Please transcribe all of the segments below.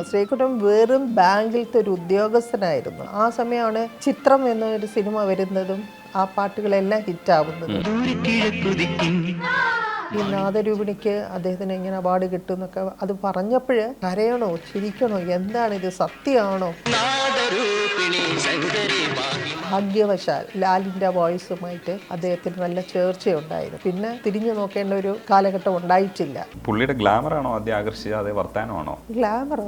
ശ്രീകുട്ടൻ വെറും ബാങ്കിലത്തെ ഒരു ഉദ്യോഗസ്ഥനായിരുന്നു. ആ സമയമാണ് ചിത്രം എന്നൊരു സിനിമ വരുന്നതും ആ പാട്ടുകളെല്ലാം ഹിറ്റാവുന്നതും. ഈ നാദരൂപിണിക്ക് അദ്ദേഹത്തിന് ഇങ്ങനെ അവാർഡ് കിട്ടും എന്നൊക്കെ അത് പറഞ്ഞപ്പോൾ കരയണോ ചിരിക്കണോ എന്താണിത്, സത്യമാണോ? ഭാഗ്യവശാൽ ലാലിൻ്റെ വോയിസുമായിട്ട് അദ്ദേഹത്തിന് നല്ല ചേർച്ചയുണ്ടായിരുന്നു. പിന്നെ തിരിഞ്ഞു നോക്കേണ്ട ഒരു കാലഘട്ടം ഉണ്ടായിട്ടില്ല. പുള്ളിയുടെ ഗ്ലാമറാണോ ആദ്യം ആകർഷിച്ചത്, അതേ വർത്താനമാണോ? ഗ്ലാമറോ?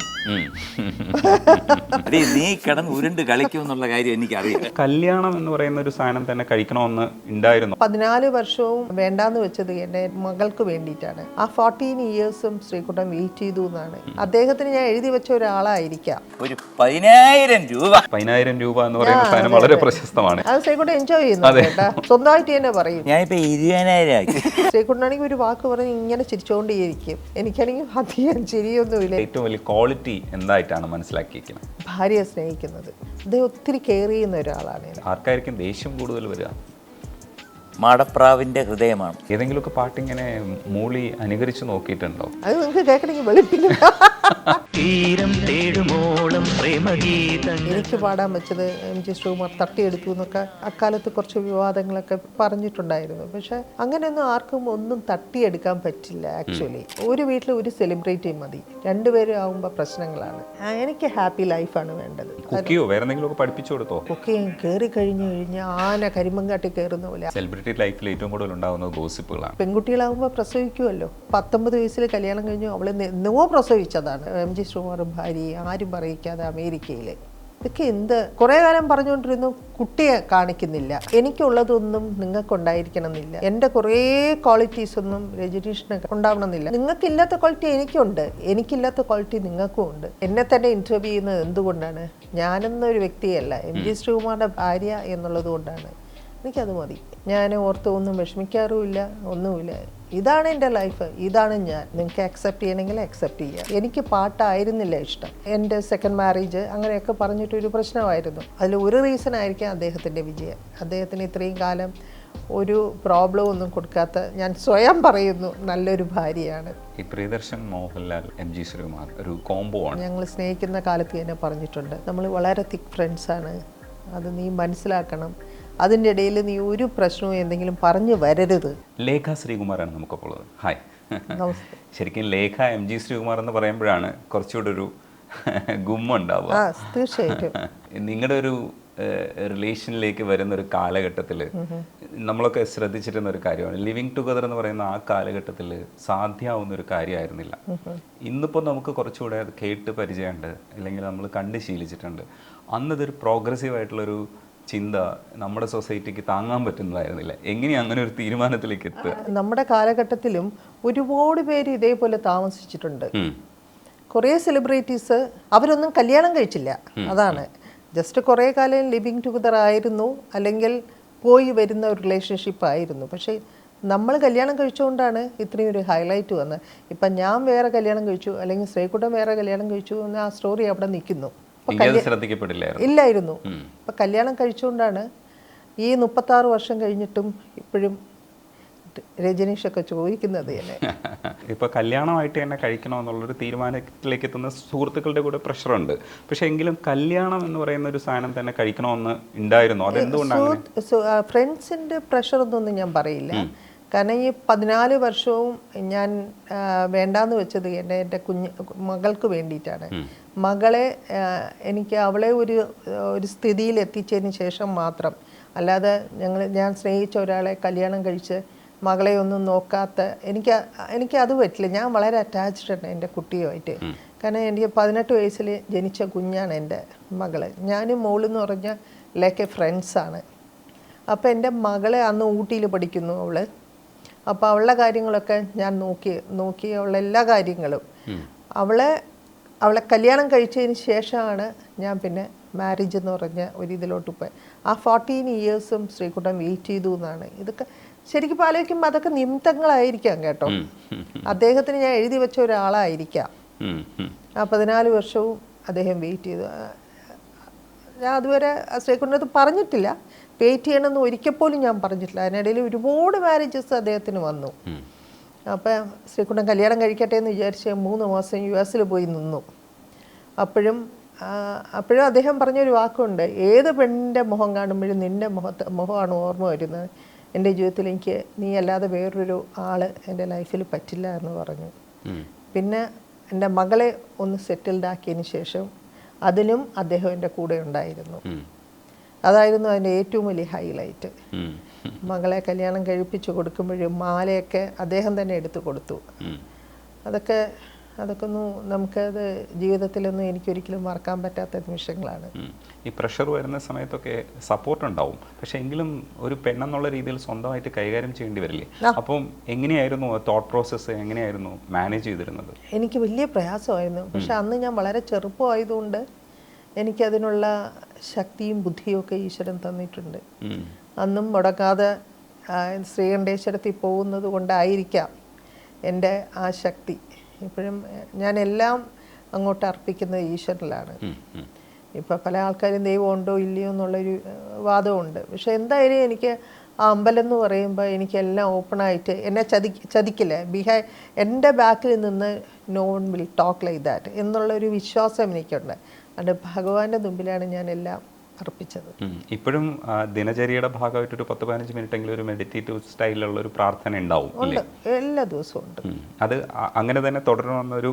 നീ കിടന്ന് ഉരുണ്ട് കളിക്കുമെന്നുള്ള കാര്യം എനിക്കറിയാം. കല്യാണം എന്ന് പറയുന്ന ഒരു സാധനം തന്നെ കഴിക്കണമെന്ന് ഉണ്ടായിരുന്നു. 14 വർഷവും വേണ്ടാന്ന് വെച്ചത് എൻ്റെ മകൾക്ക് വേണ്ടിയിട്ടാണ്. ആ 14 ഇയേഴ്സും ശ്രീകുട്ടൻ വെയിറ്റ് ചെയ്തു എന്നാണ്. അദ്ദേഹത്തിന് ഞാൻ എഴുതി വെച്ച ഒരാളായിരിക്കാം. ഒരു 10,000 രൂപ 10,000 രൂപ എന്ന് പറയുന്ന സാധനം വളരെ പ്രശസ്തമാണ്. അത് ശ്രീകുട്ടൻ എൻജോയ് ചെയ്യുന്നത് കേട്ടാ, സ്വന്തമായിട്ട് തന്നെ പറയും. ഞാനിപ്പോ 20,000 ആക്കി. ശ്രീകുട്ടനാണെങ്കിൽ ഒരു വാക്ക് പറഞ്ഞ് ഇങ്ങനെ ചിരിച്ചുകൊണ്ടേയിരിക്കും. എനിക്കാണെങ്കിൽ അധികം ചിരിയൊന്നുമില്ല. ഏറ്റവും വലിയ ക്വാളിറ്റി എന്തായിട്ടാണ് മനസ്സിലാക്കിയിരിക്കുന്നത്? ഭാര്യയെ സ്നേഹിക്കുന്നത്. അദ്ദേഹം ഒത്തിരി കെയർ ചെയ്യുന്ന ഒരാളാണ്. ആർക്കായിരിക്കും ദേഷ്യം കൂടുതൽ വരിക? മാടപ്രാവിന്റെ ഹൃദയമാണ്. ഏതെങ്കിലുമൊക്കെ പാട്ടിങ്ങനെ മൂളി അനുകരിച്ച് നോക്കിയിട്ടുണ്ടോ? അത് നിങ്ങൾക്ക് കേൾക്കണമെങ്കിൽ വെളുപ്പില്ല. എനിക്ക് പാടാൻ വെച്ചത് MG ശ്രീകുമാർ തട്ടിയെടുത്തു എന്നൊക്കെ അക്കാലത്ത് കുറച്ച് വിവാദങ്ങളൊക്കെ പറഞ്ഞിട്ടുണ്ടായിരുന്നു. പക്ഷെ അങ്ങനെയൊന്നും ആർക്കും ഒന്നും തട്ടിയെടുക്കാൻ പറ്റില്ല. ആക്ച്വലി ഒരു വീട്ടിൽ ഒരു സെലിബ്രിറ്റി മതി, രണ്ടുപേരും ആകുമ്പോൾ പ്രശ്നങ്ങളാണ്. എനിക്ക് ഹാപ്പി ലൈഫാണ് വേണ്ടത്. കുക്കിയോ വേറെ എന്തെങ്കിലുമൊക്കെ പഠിപ്പിച്ചു കൊടുത്തോ? കുക്കിങ് കയറി കഴിഞ്ഞു കഴിഞ്ഞാൽ ആന കരിമ്പങ്കാട്ടി കയറുന്ന പോലെ. സെലിബ്രിറ്റി ലൈഫിൽ ഏറ്റവും കൂടുതൽ ഉണ്ടാകുന്നത് ഗോസിപ്പുകളാണ്. പെൺകുട്ടികളാകുമ്പോൾ പ്രസവിക്കുമല്ലോ. 19 വയസ്സിൽ കല്യാണം കഴിഞ്ഞു, അവൾ എന്നോ പ്രസവിച്ചതാണ്. MG ശ്രീകുമാറും ഭാര്യ ആരും പറയിക്കാതെ അമേരിക്കയിൽ. ഇതൊക്കെ എന്ത് കുറേ കാലം പറഞ്ഞുകൊണ്ടിരുന്നു, കുട്ടിയെ കാണിക്കുന്നില്ല. എനിക്കുള്ളതൊന്നും നിങ്ങൾക്കുണ്ടായിരിക്കണം എന്നില്ല. എൻ്റെ കുറേ ക്വാളിറ്റീസ് ഒന്നും രജനീഷിന് ഉണ്ടാവണമെന്നില്ല. നിങ്ങൾക്കില്ലാത്ത ക്വാളിറ്റി എനിക്കുണ്ട്, എനിക്കില്ലാത്ത ക്വാളിറ്റി നിങ്ങൾക്കും ഉണ്ട്. എന്നെ തന്നെ ഇൻ്റർവ്യൂ ചെയ്യുന്നത് എന്തുകൊണ്ടാണ്? ഞാനെന്നൊരു വ്യക്തിയല്ല, MG ശ്രീകുമാറിൻ്റെ ഭാര്യ എന്നുള്ളത് കൊണ്ടാണ്. എനിക്കത് മതി. ഞാൻ ഓർത്ത് ഒന്നും വിഷമിക്കാറുമില്ല, ഒന്നുമില്ല. ഇതാണ് എൻ്റെ ലൈഫ്, ഇതാണ് ഞാൻ. നിങ്ങൾക്ക് അക്സെപ്റ്റ് ചെയ്യണമെങ്കിൽ അക്സെപ്റ്റ് ചെയ്യുക. എനിക്ക് പാട്ടായിരുന്നില്ല ഇഷ്ടം. എൻ്റെ സെക്കൻഡ് മാരേജ് അങ്ങനെയൊക്കെ പറഞ്ഞിട്ടൊരു പ്രശ്നമായിരുന്നു. അതിൽ ഒരു റീസൺ ആയിരിക്കാം അദ്ദേഹത്തിൻ്റെ വിജയം. അദ്ദേഹത്തിന് ഇത്രയും കാലം ഒരു പ്രോബ്ലം ഒന്നും കൊടുക്കാത്ത, ഞാൻ സ്വയം പറയുന്നു, നല്ലൊരു ഭാര്യയാണ്. ഈ പ്രിയദർശൻ മോഹൻലാൽ MG ശ്രീകുമാർ ഒരു കോംബോ ആണ്. ഞങ്ങൾ സ്നേഹിക്കുന്ന കാലത്ത് തന്നെ പറഞ്ഞിട്ടുണ്ട്, നമ്മൾ വളരെ തിക്ക് ഫ്രണ്ട്സാണ്, അത് നീ മനസ്സിലാക്കണം. അതിൻ്റെ ഇടയിൽ നീ ഒരു പ്രശ്നവും എന്തെങ്കിലും പറഞ്ഞു വരരുത്. ലേഖ ശ്രീകുമാറാണ് നമുക്കൊപ്പം ഉള്ളത്. ഹായ്. നമസ്തേ. ശരിക്കും ലേഖ MG ശ്രീകുമാർ എന്ന് പറയുമ്പോഴാണ് കുറച്ചുകൂടെ ഒരു ഗുമ്മുണ്ടാവുക. തീർച്ചയായിട്ടും. നിങ്ങളുടെ ഒരു റിലേഷനിലേക്ക് വരുന്ന ഒരു കാലഘട്ടത്തിൽ നമ്മളൊക്കെ ശ്രദ്ധിച്ചിരുന്ന ഒരു കാര്യമാണ്, ലിവിങ് ടുഗദർ എന്ന് പറയുന്ന ആ കാലഘട്ടത്തിൽ സാധ്യമാവുന്ന ഒരു കാര്യമായിരുന്നില്ല. ഇന്നിപ്പോൾ നമുക്ക് കുറച്ചുകൂടെ അത് കേട്ട് പരിചയമുണ്ട്, അല്ലെങ്കിൽ നമ്മൾ കണ്ട് ശീലിച്ചിട്ടുണ്ട്. അന്നതൊരു പ്രോഗ്രസീവ് ആയിട്ടുള്ളൊരു ചിന്ത നമ്മുടെ സൊസൈറ്റിക്ക് താങ്ങാൻ പറ്റുന്നതായിരുന്നില്ല. എങ്ങനെയാണ് അങ്ങനെ ഒരു തീരുമാനത്തിലേക്ക് എത്തുക? നമ്മുടെ കാലഘട്ടത്തിലും ഒരുപാട് പേര് ഇതേപോലെ താമസിച്ചിട്ടുണ്ട്. കുറേ സെലിബ്രിറ്റീസ് അവരൊന്നും കല്യാണം കഴിച്ചില്ല, അതാണ്. ജസ്റ്റ് കുറേ കാലം ലിവിങ് ടുഗദർ ആയിരുന്നു, അല്ലെങ്കിൽ പോയി വരുന്ന ഒരു റിലേഷൻഷിപ്പ് ആയിരുന്നു. പക്ഷേ നമ്മൾ കല്യാണം കഴിച്ചുകൊണ്ടാണ് ഇത്രയും ഒരു ഹൈലൈറ്റ് വന്നത്. ഇപ്പം ഞാൻ വേറെ കല്യാണം കഴിച്ചു, അല്ലെങ്കിൽ ശ്രീകുട്ടൻ വേറെ കല്യാണം കഴിച്ചു എന്ന ആ സ്റ്റോറി അവിടെ നിൽക്കുന്നു. ഇല്ലായിരുന്നു. ഇപ്പം കല്യാണം കഴിച്ചുകൊണ്ടാണ് ഈ 36 വർഷം കഴിഞ്ഞിട്ടും ഇപ്പോഴും രജനീഷൊക്കെ ചോദിക്കുന്നത് തന്നെ. ഇപ്പോൾ കല്യാണമായിട്ട് തന്നെ കഴിക്കണമെന്നുള്ളൊരു തീരുമാനത്തിലേക്ക് എത്തുന്ന സുഹൃത്തുക്കളുടെ കൂടെ പ്രഷറുണ്ട്. പക്ഷേ എങ്കിലും കല്യാണം എന്ന് പറയുന്ന ഒരു സാധനം തന്നെ കഴിക്കണമെന്ന് ഉണ്ടായിരുന്നു. അതെന്തുകൊണ്ടാണ്? ഫ്രണ്ട്സിൻ്റെ പ്രഷറൊന്നും ഞാൻ പറയില്ല. കാരണം ഈ 14 വർഷവും ഞാൻ വേണ്ടാന്ന് വെച്ചത് എൻ്റെ മകൾക്ക് വേണ്ടിയിട്ടാണ്. മകളെ എനിക്ക് അവളെ ഒരു സ്ഥിതിയിൽ എത്തിച്ചതിന് ശേഷം മാത്രം, അല്ലാതെ ഞാൻ സ്നേഹിച്ച ഒരാളെ കല്യാണം കഴിച്ച് മകളെ ഒന്നും നോക്കാത്ത എനിക്ക് അത് പറ്റില്ല. ഞാൻ വളരെ അറ്റാച്ച്ഡ് ആണ് എൻ്റെ കുട്ടിയുമായിട്ട്. കാരണം എനിക്ക് 18 വയസ്സിൽ ജനിച്ച കുഞ്ഞാണ് എൻ്റെ മകള്. ഞാനും മോളെന്ന് പറഞ്ഞാൽ ലൈക്ക് എ ഫ്രണ്ട്സാണ്. അപ്പോൾ എൻ്റെ മകളെ അന്ന് ഊട്ടിയിൽ പഠിക്കുന്നു അവള്. അപ്പോൾ അവളുടെ കാര്യങ്ങളൊക്കെ ഞാൻ നോക്കി അവളുടെ എല്ലാ കാര്യങ്ങളും. അവളെ കല്യാണം കഴിച്ചതിന് ശേഷമാണ് ഞാൻ പിന്നെ മാരേജ് എന്ന് പറഞ്ഞ ഒരിതിലോട്ട് പോയി. ആ 14 ഇയേഴ്സും ശ്രീകുട്ടൻ വെയിറ്റ് ചെയ്തു എന്നാണ്. ഇതൊക്കെ ശരിക്കും ആലോചിക്കുമ്പോൾ അതൊക്കെ നിമിത്തങ്ങളായിരിക്കാം കേട്ടോ. അദ്ദേഹത്തിന് ഞാൻ എഴുതി വെച്ച ഒരാളായിരിക്കാം. ആ 14 വർഷവും അദ്ദേഹം വെയിറ്റ് ചെയ്തു. ഞാൻ അതുവരെ ശ്രീകുട്ടനത് പറഞ്ഞിട്ടില്ല, വെയിറ്റ് ചെയ്യണമെന്ന് ഒരിക്കൽ പോലും ഞാൻ പറഞ്ഞിട്ടില്ല. അതിനിടയിൽ ഒരുപാട് മാരേജസ് അദ്ദേഹത്തിന് വന്നു. അപ്പം ശ്രീകുട്ടൻ കല്യാണം കഴിക്കട്ടെ എന്ന് വിചാരിച്ച് 3 മാസം US പോയി നിന്നു. അപ്പോഴും അദ്ദേഹം പറഞ്ഞൊരു വാക്കുണ്ട്, ഏത് പെണ്ണിൻ്റെ മുഖം കാണുമ്പോഴും നിൻ്റെ മുഖമാണ് ഓർമ്മ വരുന്നത്. എൻ്റെ ജീവിതത്തിൽ എനിക്ക് നീ അല്ലാതെ വേറൊരു ആൾ എൻ്റെ ലൈഫിൽ പറ്റില്ല എന്ന് പറഞ്ഞു. പിന്നെ എൻ്റെ മകളെ ഒന്ന് സെറ്റിൽഡ് ആക്കിയതിന് ശേഷം അതിനും അദ്ദേഹം എൻ്റെ കൂടെ ഉണ്ടായിരുന്നു. അതായിരുന്നു അതിൻ്റെ ഏറ്റവും വലിയ ഹൈലൈറ്റ്. മകളെ കല്യാണം കഴിപ്പിച്ച് കൊടുക്കുമ്പോഴും മാലയൊക്കെ അദ്ദേഹം തന്നെ എടുത്തു കൊടുത്തു. അതൊക്കെ ഒന്നും നമുക്കത് ജീവിതത്തിലൊന്നും എനിക്കൊരിക്കലും മറക്കാൻ പറ്റാത്ത നിമിഷങ്ങളാണ്. ഈ പ്രഷർ വരുന്ന സമയത്തൊക്കെ സപ്പോർട്ട് ഉണ്ടാവും, പക്ഷെ എങ്കിലും ഒരു പെണ്ണെന്നുള്ള രീതിയിൽ സ്വന്തമായിട്ട് കൈകാര്യം ചെയ്യേണ്ടി വരില്ലേ? അപ്പം എങ്ങനെയായിരുന്നു തോട്ട് പ്രോസസ്സ്, എങ്ങനെയായിരുന്നു മാനേജ് ചെയ്തിരുന്നത്? എനിക്ക് വലിയ പ്രയാസമായിരുന്നു. പക്ഷെ അന്ന് ഞാൻ വളരെ ചെറുപ്പമായതുകൊണ്ട് എനിക്കതിനുള്ള ശക്തിയും ബുദ്ധിയും ഒക്കെ ഈശ്വരൻ തന്നിട്ടുണ്ട്. അന്നും മുടങ്ങാതെ ശ്രീകണ്ഠേശ്വരത്തിൽ പോകുന്നത് കൊണ്ടായിരിക്കാം എൻ്റെ ആ ശക്തി. ഇപ്പോഴും ഞാനെല്ലാം അങ്ങോട്ട് അർപ്പിക്കുന്നത് ഈശ്വരനിലാണ്. ഇപ്പം പല ആൾക്കാരും ദൈവം ഉണ്ടോ ഇല്ലയോ എന്നുള്ളൊരു വാദമുണ്ട്. പക്ഷെ എന്തായാലും എനിക്ക് ആ അമ്പലം എന്ന് പറയുമ്പോൾ എനിക്കെല്ലാം ഓപ്പണായിട്ട് എന്നെ ചതിക്കില്ല. എൻ്റെ ബാക്കിൽ നിന്ന് no one will talk like that എന്നുള്ളൊരു വിശ്വാസം എനിക്കുണ്ട്. അത് ഭഗവാന്റെ മുമ്പിലാണ് ഞാൻ എല്ലാം അർപ്പിച്ചത്. ഇപ്പോഴും ദിനചര്യയുടെ ഭാഗമായിട്ടൊരു 10-15 മിനിറ്റെങ്കിലും ഒരു മെഡിറ്റേറ്റീവ് സ്റ്റൈലിലുള്ള ഒരു പ്രാർത്ഥന ഉണ്ടാവും ഉണ്ട്, എല്ലാ ദിവസവും ഉണ്ട്. അത് അങ്ങനെ തന്നെ തുടരണമെന്ന ഒരു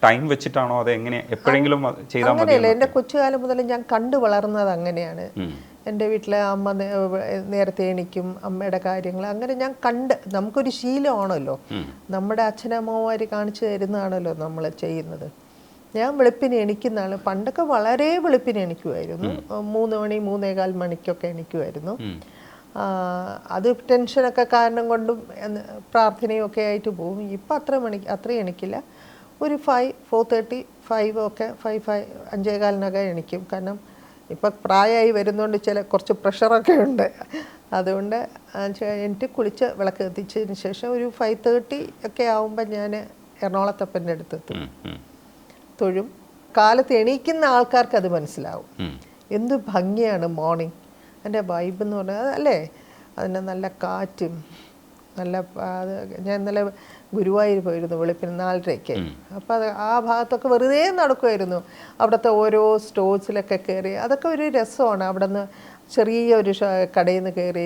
ടൈം വെച്ചിട്ടാണോ, അത് എങ്ങനെ എപ്പോഴെങ്കിലും ചെയ്താൽ മതി? അങ്ങനെയല്ല, എൻ്റെ കൊച്ചുകാലം മുതൽ ഞാൻ കണ്ടു വളർന്നത് അങ്ങനെയാണ്. എൻ്റെ വീട്ടിലെ അമ്മ നേരത്തെ എണീക്കും, അമ്മയുടെ കാര്യങ്ങൾ അങ്ങനെ ഞാൻ കണ്ട്, നമുക്കൊരു ശീലമാണല്ലോ, നമ്മുടെ അച്ഛനമ്മമാർ കാണിച്ചു തരുന്നതാണല്ലോ നമ്മൾ ചെയ്യുന്നത്. ഞാൻ വെളുപ്പിന് എണീക്കുന്ന ആൾ. പണ്ടൊക്കെ വളരെ വെളുപ്പിന് എണീക്കുമായിരുന്നു. 3 മണി 3:15 മണിക്കൊക്കെ എണീക്കുമായിരുന്നു. അത് ടെൻഷനൊക്കെ കാരണം കൊണ്ടും പ്രാർത്ഥനയും ഒക്കെ ആയിട്ട് പോകും. ഇപ്പം അത്രയും എണീക്കില്ല. ഒരു 4:30 5 ഒക്കെ 5:15 എണീക്കും. കാരണം ഇപ്പം പ്രായമായി വരുന്നതുകൊണ്ട് കുറച്ച് പ്രഷറൊക്കെ ഉണ്ട്. അതുകൊണ്ട് എനിക്ക് കുളിച്ച് വിളക്ക് കത്തിച്ചതിന് ശേഷം ഒരു 5:30 ഒക്കെ ആകുമ്പോൾ ഞാൻ എറണാകുളത്തപ്പൻ്റെ അടുത്തെത്തും, തൊഴും. കാലത്ത് എണീക്കുന്ന ആൾക്കാർക്ക് അത് മനസ്സിലാവും, എന്ത് ഭംഗിയാണ് മോർണിംഗ്. എൻ്റെ വൈബ് എന്ന് പറഞ്ഞാൽ അല്ലേ, അതിൻ്റെ നല്ല കാറ്റും നല്ല ഞാൻ ഇന്നലെ ഗുരുവായൂർ പോയിരുന്നു വെളുപ്പിന് 4:30. അപ്പോൾ അത് ആ ഭാഗത്തൊക്കെ വെറുതെ നടക്കുമായിരുന്നു. അവിടുത്തെ ഓരോ സ്റ്റോഴ്സിലൊക്കെ കയറി, അതൊക്കെ ഒരു രസമാണ്. അവിടെ നിന്ന് ചെറിയൊരു കടയിൽ നിന്ന് കയറി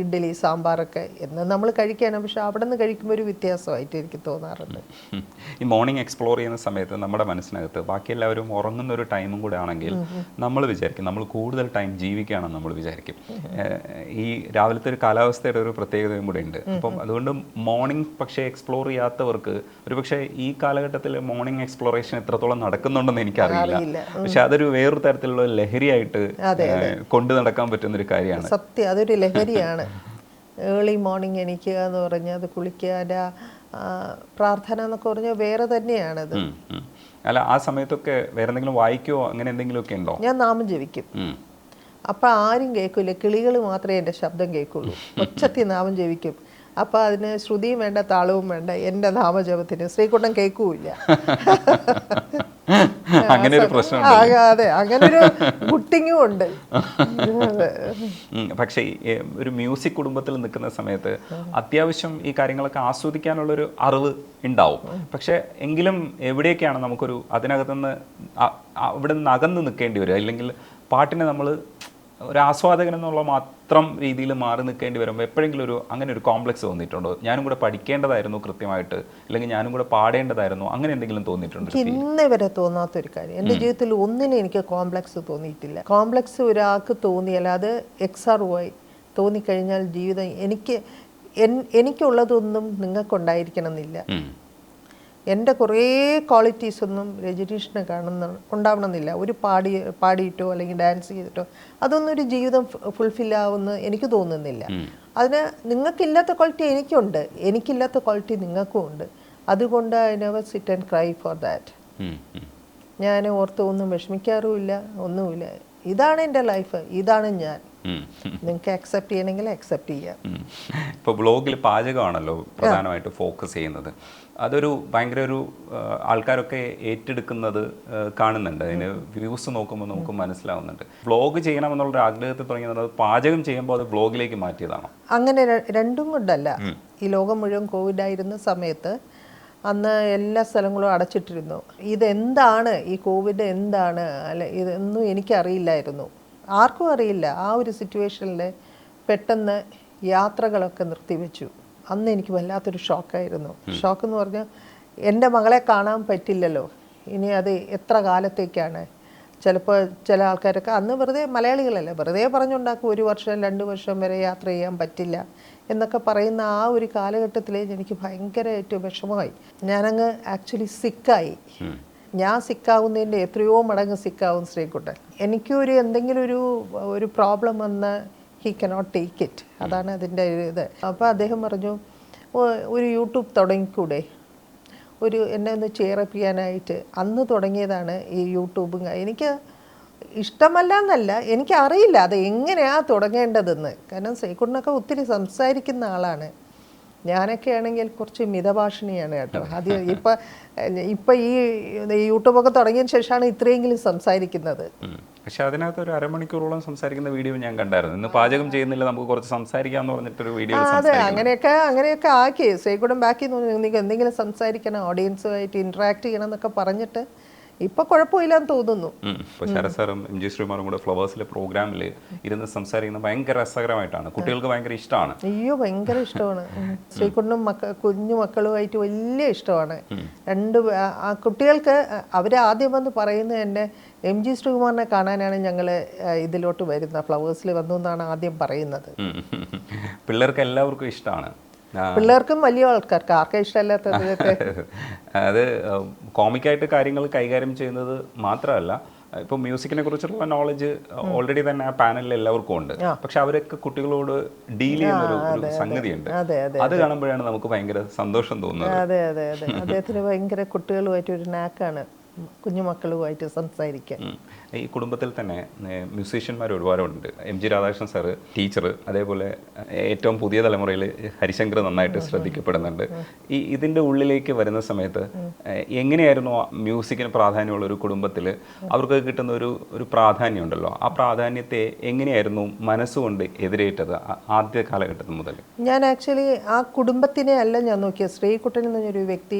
ഇഡ്ഡലി സാമ്പാറൊക്കെ എന്ന് നമ്മൾ കഴിക്കാനാണ്. പക്ഷെ അവിടെ നിന്ന് കഴിക്കുമ്പോൾ ഒരു വ്യത്യാസമായിട്ട് എനിക്ക് തോന്നാറുണ്ട്. ഈ മോർണിംഗ് എക്സ്പ്ലോർ ചെയ്യുന്ന സമയത്ത് നമ്മുടെ മനസ്സിനകത്ത് ബാക്കി എല്ലാവരും ഉറങ്ങുന്ന ഒരു ടൈമും കൂടെ ആണെങ്കിൽ നമ്മൾ വിചാരിക്കും നമ്മൾ കൂടുതൽ ടൈം ജീവിക്കുകയാണെന്ന് നമ്മൾ വിചാരിക്കും. ഈ രാവിലത്തെ ഒരു കാലാവസ്ഥയുടെ ഒരു പ്രത്യേകതയും കൂടെ ഉണ്ട്. അപ്പം അതുകൊണ്ട് മോർണിംഗ് പക്ഷേ എക്സ്പ്ലോർ ചെയ്യാത്തവർക്ക് ഒരുപക്ഷെ ഈ കാലഘട്ടത്തിൽ മോർണിംഗ് എക്സ്പ്ലോറേഷൻ എത്രത്തോളം നടക്കുന്നുണ്ടെന്ന് എനിക്കറിയില്ല. പക്ഷെ അതൊരു വേറൊരു തരത്തിലുള്ള ലഹരിയായിട്ട് കൊണ്ടു നടക്കാൻ പറ്റുന്നൊരു കാര്യമാണ്. സത്യം, അതൊരു ലഹരിയാണ്. ഏർലി മോർണിംഗ് എണീക്കുക എന്ന് പറഞ്ഞാൽ, അത് കുളിക്കുക, പ്രാർത്ഥന എന്നൊക്കെ പറഞ്ഞാൽ വേറെ തന്നെയാണത്. അല്ല, ആ സമയത്തൊക്കെ വേറെ എന്തെങ്കിലും വായിക്കുവോ, അങ്ങനെ എന്തെങ്കിലും ഒക്കെ ഉണ്ടോ? ഞാൻ നാമം ജപിക്കും. അപ്പം ആരും കേൾക്കില്ല, കിളികൾ മാത്രമേ എൻ്റെ ശബ്ദം കേൾക്കുള്ളൂ. ഒച്ചത്തിൽ നാമം ജപിക്കും. അപ്പം അതിന് ശ്രുതിയും വേണ്ട, താളവും വേണ്ട. എൻ്റെ നാമജപത്തിന് ശ്രീകുട്ടൻ കേൾക്കൂല്ല. അങ്ങനെ ഒരു പ്രശ്നം. അതെ, അങ്ങനൊരു കുട്ടിങ്ങും ഉണ്ട്. പക്ഷേ ഒരു മ്യൂസിക് കുടുംബത്തിൽ നിൽക്കുന്ന സമയത്ത് അത്യാവശ്യം ഈ കാര്യങ്ങളൊക്കെ ആസ്വദിക്കാനുള്ളൊരു അറിവ് ഉണ്ടാവും. പക്ഷെ എങ്കിലും എവിടെയൊക്കെയാണ് നമുക്കൊരു അതിനകത്തുനിന്ന് അവിടെ നിന്ന് അകന്ന് നിൽക്കേണ്ടി വരും, അല്ലെങ്കിൽ പാട്ടിനെ നമ്മൾ ഒരു ആസ്വാദകൻ എന്നുള്ള മാത്രം രീതിയിൽ മാറി നിൽക്കേണ്ടി വരുമ്പോൾ എപ്പോഴെങ്കിലും അങ്ങനെ ഒരു കോംപ്ലക്സ് തോന്നിയിട്ടുണ്ടോ? ഞാനും കൂടെ പഠിക്കേണ്ടതായിരുന്നു കൃത്യമായിട്ട്, അല്ലെങ്കിൽ ഞാനും കൂടെ പാടേണ്ടതായിരുന്നു, അങ്ങനെ എന്തെങ്കിലും തോന്നിയിട്ടുണ്ടോ? ഇന്നേ വരെ തോന്നാത്തൊരു കാര്യം, എൻ്റെ ജീവിതത്തിൽ ഒന്നിനും എനിക്ക് കോംപ്ലക്സ് തോന്നിയിട്ടില്ല. കോംപ്ലക്സ് ഒരാൾക്ക് തോന്നിയാൽ അത് XRY തോന്നിക്കഴിഞ്ഞാൽ ജീവിതം എനിക്കുള്ളതൊന്നും നിങ്ങൾക്കുണ്ടായിരിക്കണം എന്നില്ല. എൻ്റെ കുറേ ക്വാളിറ്റീസ് ഒന്നും രജനീഷിനെ ഉണ്ടാവണമെന്നില്ല. ഒരു പാടിയിട്ടോ അല്ലെങ്കിൽ ഡാൻസ് ചെയ്തിട്ടോ അതൊന്നും ഒരു ജീവിതം ഫുൾഫില്ലാവുമെന്ന് എനിക്ക് തോന്നുന്നില്ല. അതിന് നിങ്ങൾക്കില്ലാത്ത ക്വാളിറ്റി എനിക്കുണ്ട്, എനിക്കില്ലാത്ത ക്വാളിറ്റി നിങ്ങൾക്കും ഉണ്ട്. അതുകൊണ്ട് I never sit and cry for that. ഞാൻ ഓർത്ത് ഒന്നും വിഷമിക്കാറുമില്ല, ഒന്നുമില്ല. ഇതാണ് എൻ്റെ ലൈഫ്, ഇതാണ് ഞാൻ. നിങ്ങൾക്ക് അക്സെപ്റ്റ് ചെയ്യണമെങ്കിൽ അക്സെപ്റ്റ് ചെയ്യാം. ഇപ്പോൾ ബ്ലോഗിൽ പാചകമാണല്ലോ പ്രധാനമായിട്ട് ഫോക്കസ് ചെയ്യുന്നത്. അതൊരു ഭയങ്കര ഒരു ആൾക്കാരൊക്കെ ഏറ്റെടുക്കുന്നത് കാണുന്നുണ്ട്. അതിന് വ്യൂസ് നോക്കുമ്പോൾ നമുക്ക് മനസ്സിലാവുന്നുണ്ട്. വ്ലോഗ് ചെയ്യണമെന്നുള്ള ആഗ്രഹത്തിൽ തുടങ്ങിയത് അത് പാചകം ചെയ്യുമ്പോൾ അത് വ്ലോഗിലേക്ക് മാറ്റിയതാണോ? അങ്ങനെ രണ്ടും കൊണ്ടല്ല. ഈ ലോകം മുഴുവൻ കോവിഡ് ആയിരുന്ന സമയത്ത് അന്ന് എല്ലാ സ്ഥലങ്ങളും അടച്ചിട്ടിരുന്നു. ഇതെന്താണ് ഈ കോവിഡ് എന്താണ് അല്ല ഇതൊന്നും എനിക്കറിയില്ലായിരുന്നു, ആർക്കും അറിയില്ല. ആ ഒരു സിറ്റുവേഷനിൽ പെട്ടെന്ന് യാത്രകളൊക്കെ നിർത്തിവെച്ചു. അന്ന് എനിക്ക് വല്ലാത്തൊരു ഷോക്കായിരുന്നു. ഷോക്ക് എന്ന് പറഞ്ഞാൽ എൻ്റെ മകളെ കാണാൻ പറ്റില്ലല്ലോ, ഇനി അത് എത്ര കാലത്തേക്കാണ്. ചിലപ്പോൾ ചില ആൾക്കാരൊക്കെ അന്ന് വെറുതെ മലയാളികളല്ലേ വെറുതെ പറഞ്ഞുണ്ടാക്കും 1 വർഷം 2 വർഷം വരെ യാത്ര ചെയ്യാൻ പറ്റില്ല എന്നൊക്കെ പറയുന്ന ആ ഒരു കാലഘട്ടത്തിൽ എനിക്ക് ഭയങ്കരമായിട്ട് വിഷമമായി. ഞാനങ്ങ് ആക്ച്വലി സിക്കായി. ഞാൻ സിക്കാവുന്നതിൻ്റെ എത്രയോ മടങ്ങ് സിക്കാവും ശ്രീകുട്ടൻ. എനിക്കൊരു എന്തെങ്കിലും ഒരു പ്രോബ്ലം വന്ന് ഹി കനോട്ട് ടേക്ക് ഇറ്റ്, അതാണ് അതിൻ്റെ ഇത്. അപ്പോൾ അദ്ദേഹം പറഞ്ഞു ഒരു യൂട്യൂബ് തുടങ്ങിക്കൂടെ, എന്നെ ഒന്ന് ചേർപ്പിക്കാനായിട്ട്. അന്ന് തുടങ്ങിയതാണ് ഈ യൂട്യൂബും. എനിക്ക് ഇഷ്ടമല്ല എന്നല്ല, എനിക്കറിയില്ല അത് എങ്ങനെയാണ് തുടങ്ങേണ്ടതെന്ന്. കാരണം ശ്രീകുട്ടനൊക്കെ ഒത്തിരി സംസാരിക്കുന്ന ആളാണ്, ഞാനൊക്കെ ആണെങ്കിൽ കുറച്ച് മിതഭാഷണിയാണ് കേട്ടോ. അത് ഇപ്പം ഈ യൂട്യൂബൊക്കെ തുടങ്ങിയതിന് ശേഷമാണ് ഇത്രയെങ്കിലും സംസാരിക്കുന്നത്. പക്ഷെ അതിനകത്ത് ഒരു അരമണിക്കൂറോളം സംസാരിക്കുന്ന വീഡിയോ ഞാൻ കണ്ടായിരുന്നു. ഇന്ന് പാചകം ചെയ്യുന്നില്ല, നമുക്ക് കുറച്ച് സംസാരിക്കാന്ന് പറഞ്ഞിട്ടൊരു വീഡിയോ. അതെ, അങ്ങനെയൊക്കെ ആക്കി ശ്രീകുട്ടൻ ബാക്കി നിങ്ങൾക്ക് എന്തെങ്കിലും സംസാരിക്കണം, ഓഡിയൻസുമായിട്ട് ഇന്ററാക്ട് ചെയ്യണം എന്നൊക്കെ പറഞ്ഞിട്ട് ഇപ്പൊ കുഴപ്പമില്ലെന്ന് തോന്നുന്നു. ഇപ്പോൾ ശരത് സാറും എം ജി ശ്രീകുമാറും കൂടെ ഫ്ലവേഴ്സിലെ പ്രോഗ്രാമിൽ ഇരുന്ന് സംസാരിക്കുന്നത് ഭയങ്കര രസകരമായിട്ടാണ്. കുട്ടികൾക്ക് ഭയങ്കര ഇഷ്ടമാണ്. അയ്യോ ഭയങ്കര ഇഷ്ടമാണ്. ശ്രീകുട്ടനും കുഞ്ഞു മക്കളുമായിട്ട് വലിയ ഇഷ്ടമാണ്. ആ കുട്ടികൾക്ക് അവരാദ്യം വന്ന് പറയുന്നത് തന്നെ എം ജി ശ്രീകുമാറിനെ കാണാനാണ് ഞങ്ങൾ ഇതിലോട്ട് വരുന്നത്, ഫ്ലവേഴ്സിൽ വന്നു എന്നാണ് ആദ്യം പറയുന്നത്. പിള്ളേർക്ക് എല്ലാവർക്കും ഇഷ്ടമാണ്. പിള്ളേർക്കും വലിയ ആൾക്കാർക്ക് ആർക്കും ഇഷ്ടമല്ലാത്തത്. അത് കോമിക്കായിട്ട് കാര്യങ്ങൾ കൈകാര്യം ചെയ്യുന്നത് മാത്രമല്ല, ഇപ്പം മ്യൂസിക്കിനെ കുറിച്ചുള്ള നോളജ് ഓൾറെഡി തന്നെ ആ പാനലിൽ എല്ലാവർക്കും ഉണ്ട്. പക്ഷെ അവരൊക്കെ കുട്ടികളോട് ഡീൽ ചെയ്യുന്ന ഒരു സംഗതിയുണ്ട്. അത് കാണുമ്പോഴാണ് നമുക്ക് ഭയങ്കര സന്തോഷം തോന്നുന്നത്. അതെ അതെ അതെ, അദ്ദേഹത്തിന് ഭയങ്കര കുട്ടികളുമായിട്ട് ഒരു നാക്കാണ്, കുഞ്ഞുമക്കളുമായിട്ട് സംസാരിക്കാൻ. ഈ കുടുംബത്തിൽ തന്നെ മ്യൂസീഷ്യന്മാർ ഒരുപാടുണ്ട്. M G Radhakrishnan sir teacher, അതേപോലെ ഏറ്റവും പുതിയ തലമുറയിൽ ഹരിശങ്കർ നന്നായിട്ട് ശ്രദ്ധിക്കപ്പെടുന്നുണ്ട്. ഇതിൻ്റെ ഉള്ളിലേക്ക് വരുന്ന സമയത്ത് എങ്ങനെയായിരുന്നു മ്യൂസിക്കിന് പ്രാധാന്യമുള്ള ഒരു കുടുംബത്തിൽ അവർക്ക് കിട്ടുന്ന ഒരു പ്രാധാന്യം ഉണ്ടല്ലോ, ആ പ്രാധാന്യത്തെ എങ്ങനെയായിരുന്നു മനസ്സുകൊണ്ട് എതിരേറ്റത് ആദ്യ കാലഘട്ടത്തിൽ മുതൽ? ഞാൻ ആക്ച്വലി ആ കുടുംബത്തിനെ അല്ല ഞാൻ നോക്കിയത്, ശ്രീകുട്ടൻ എന്ന് പറഞ്ഞൊരു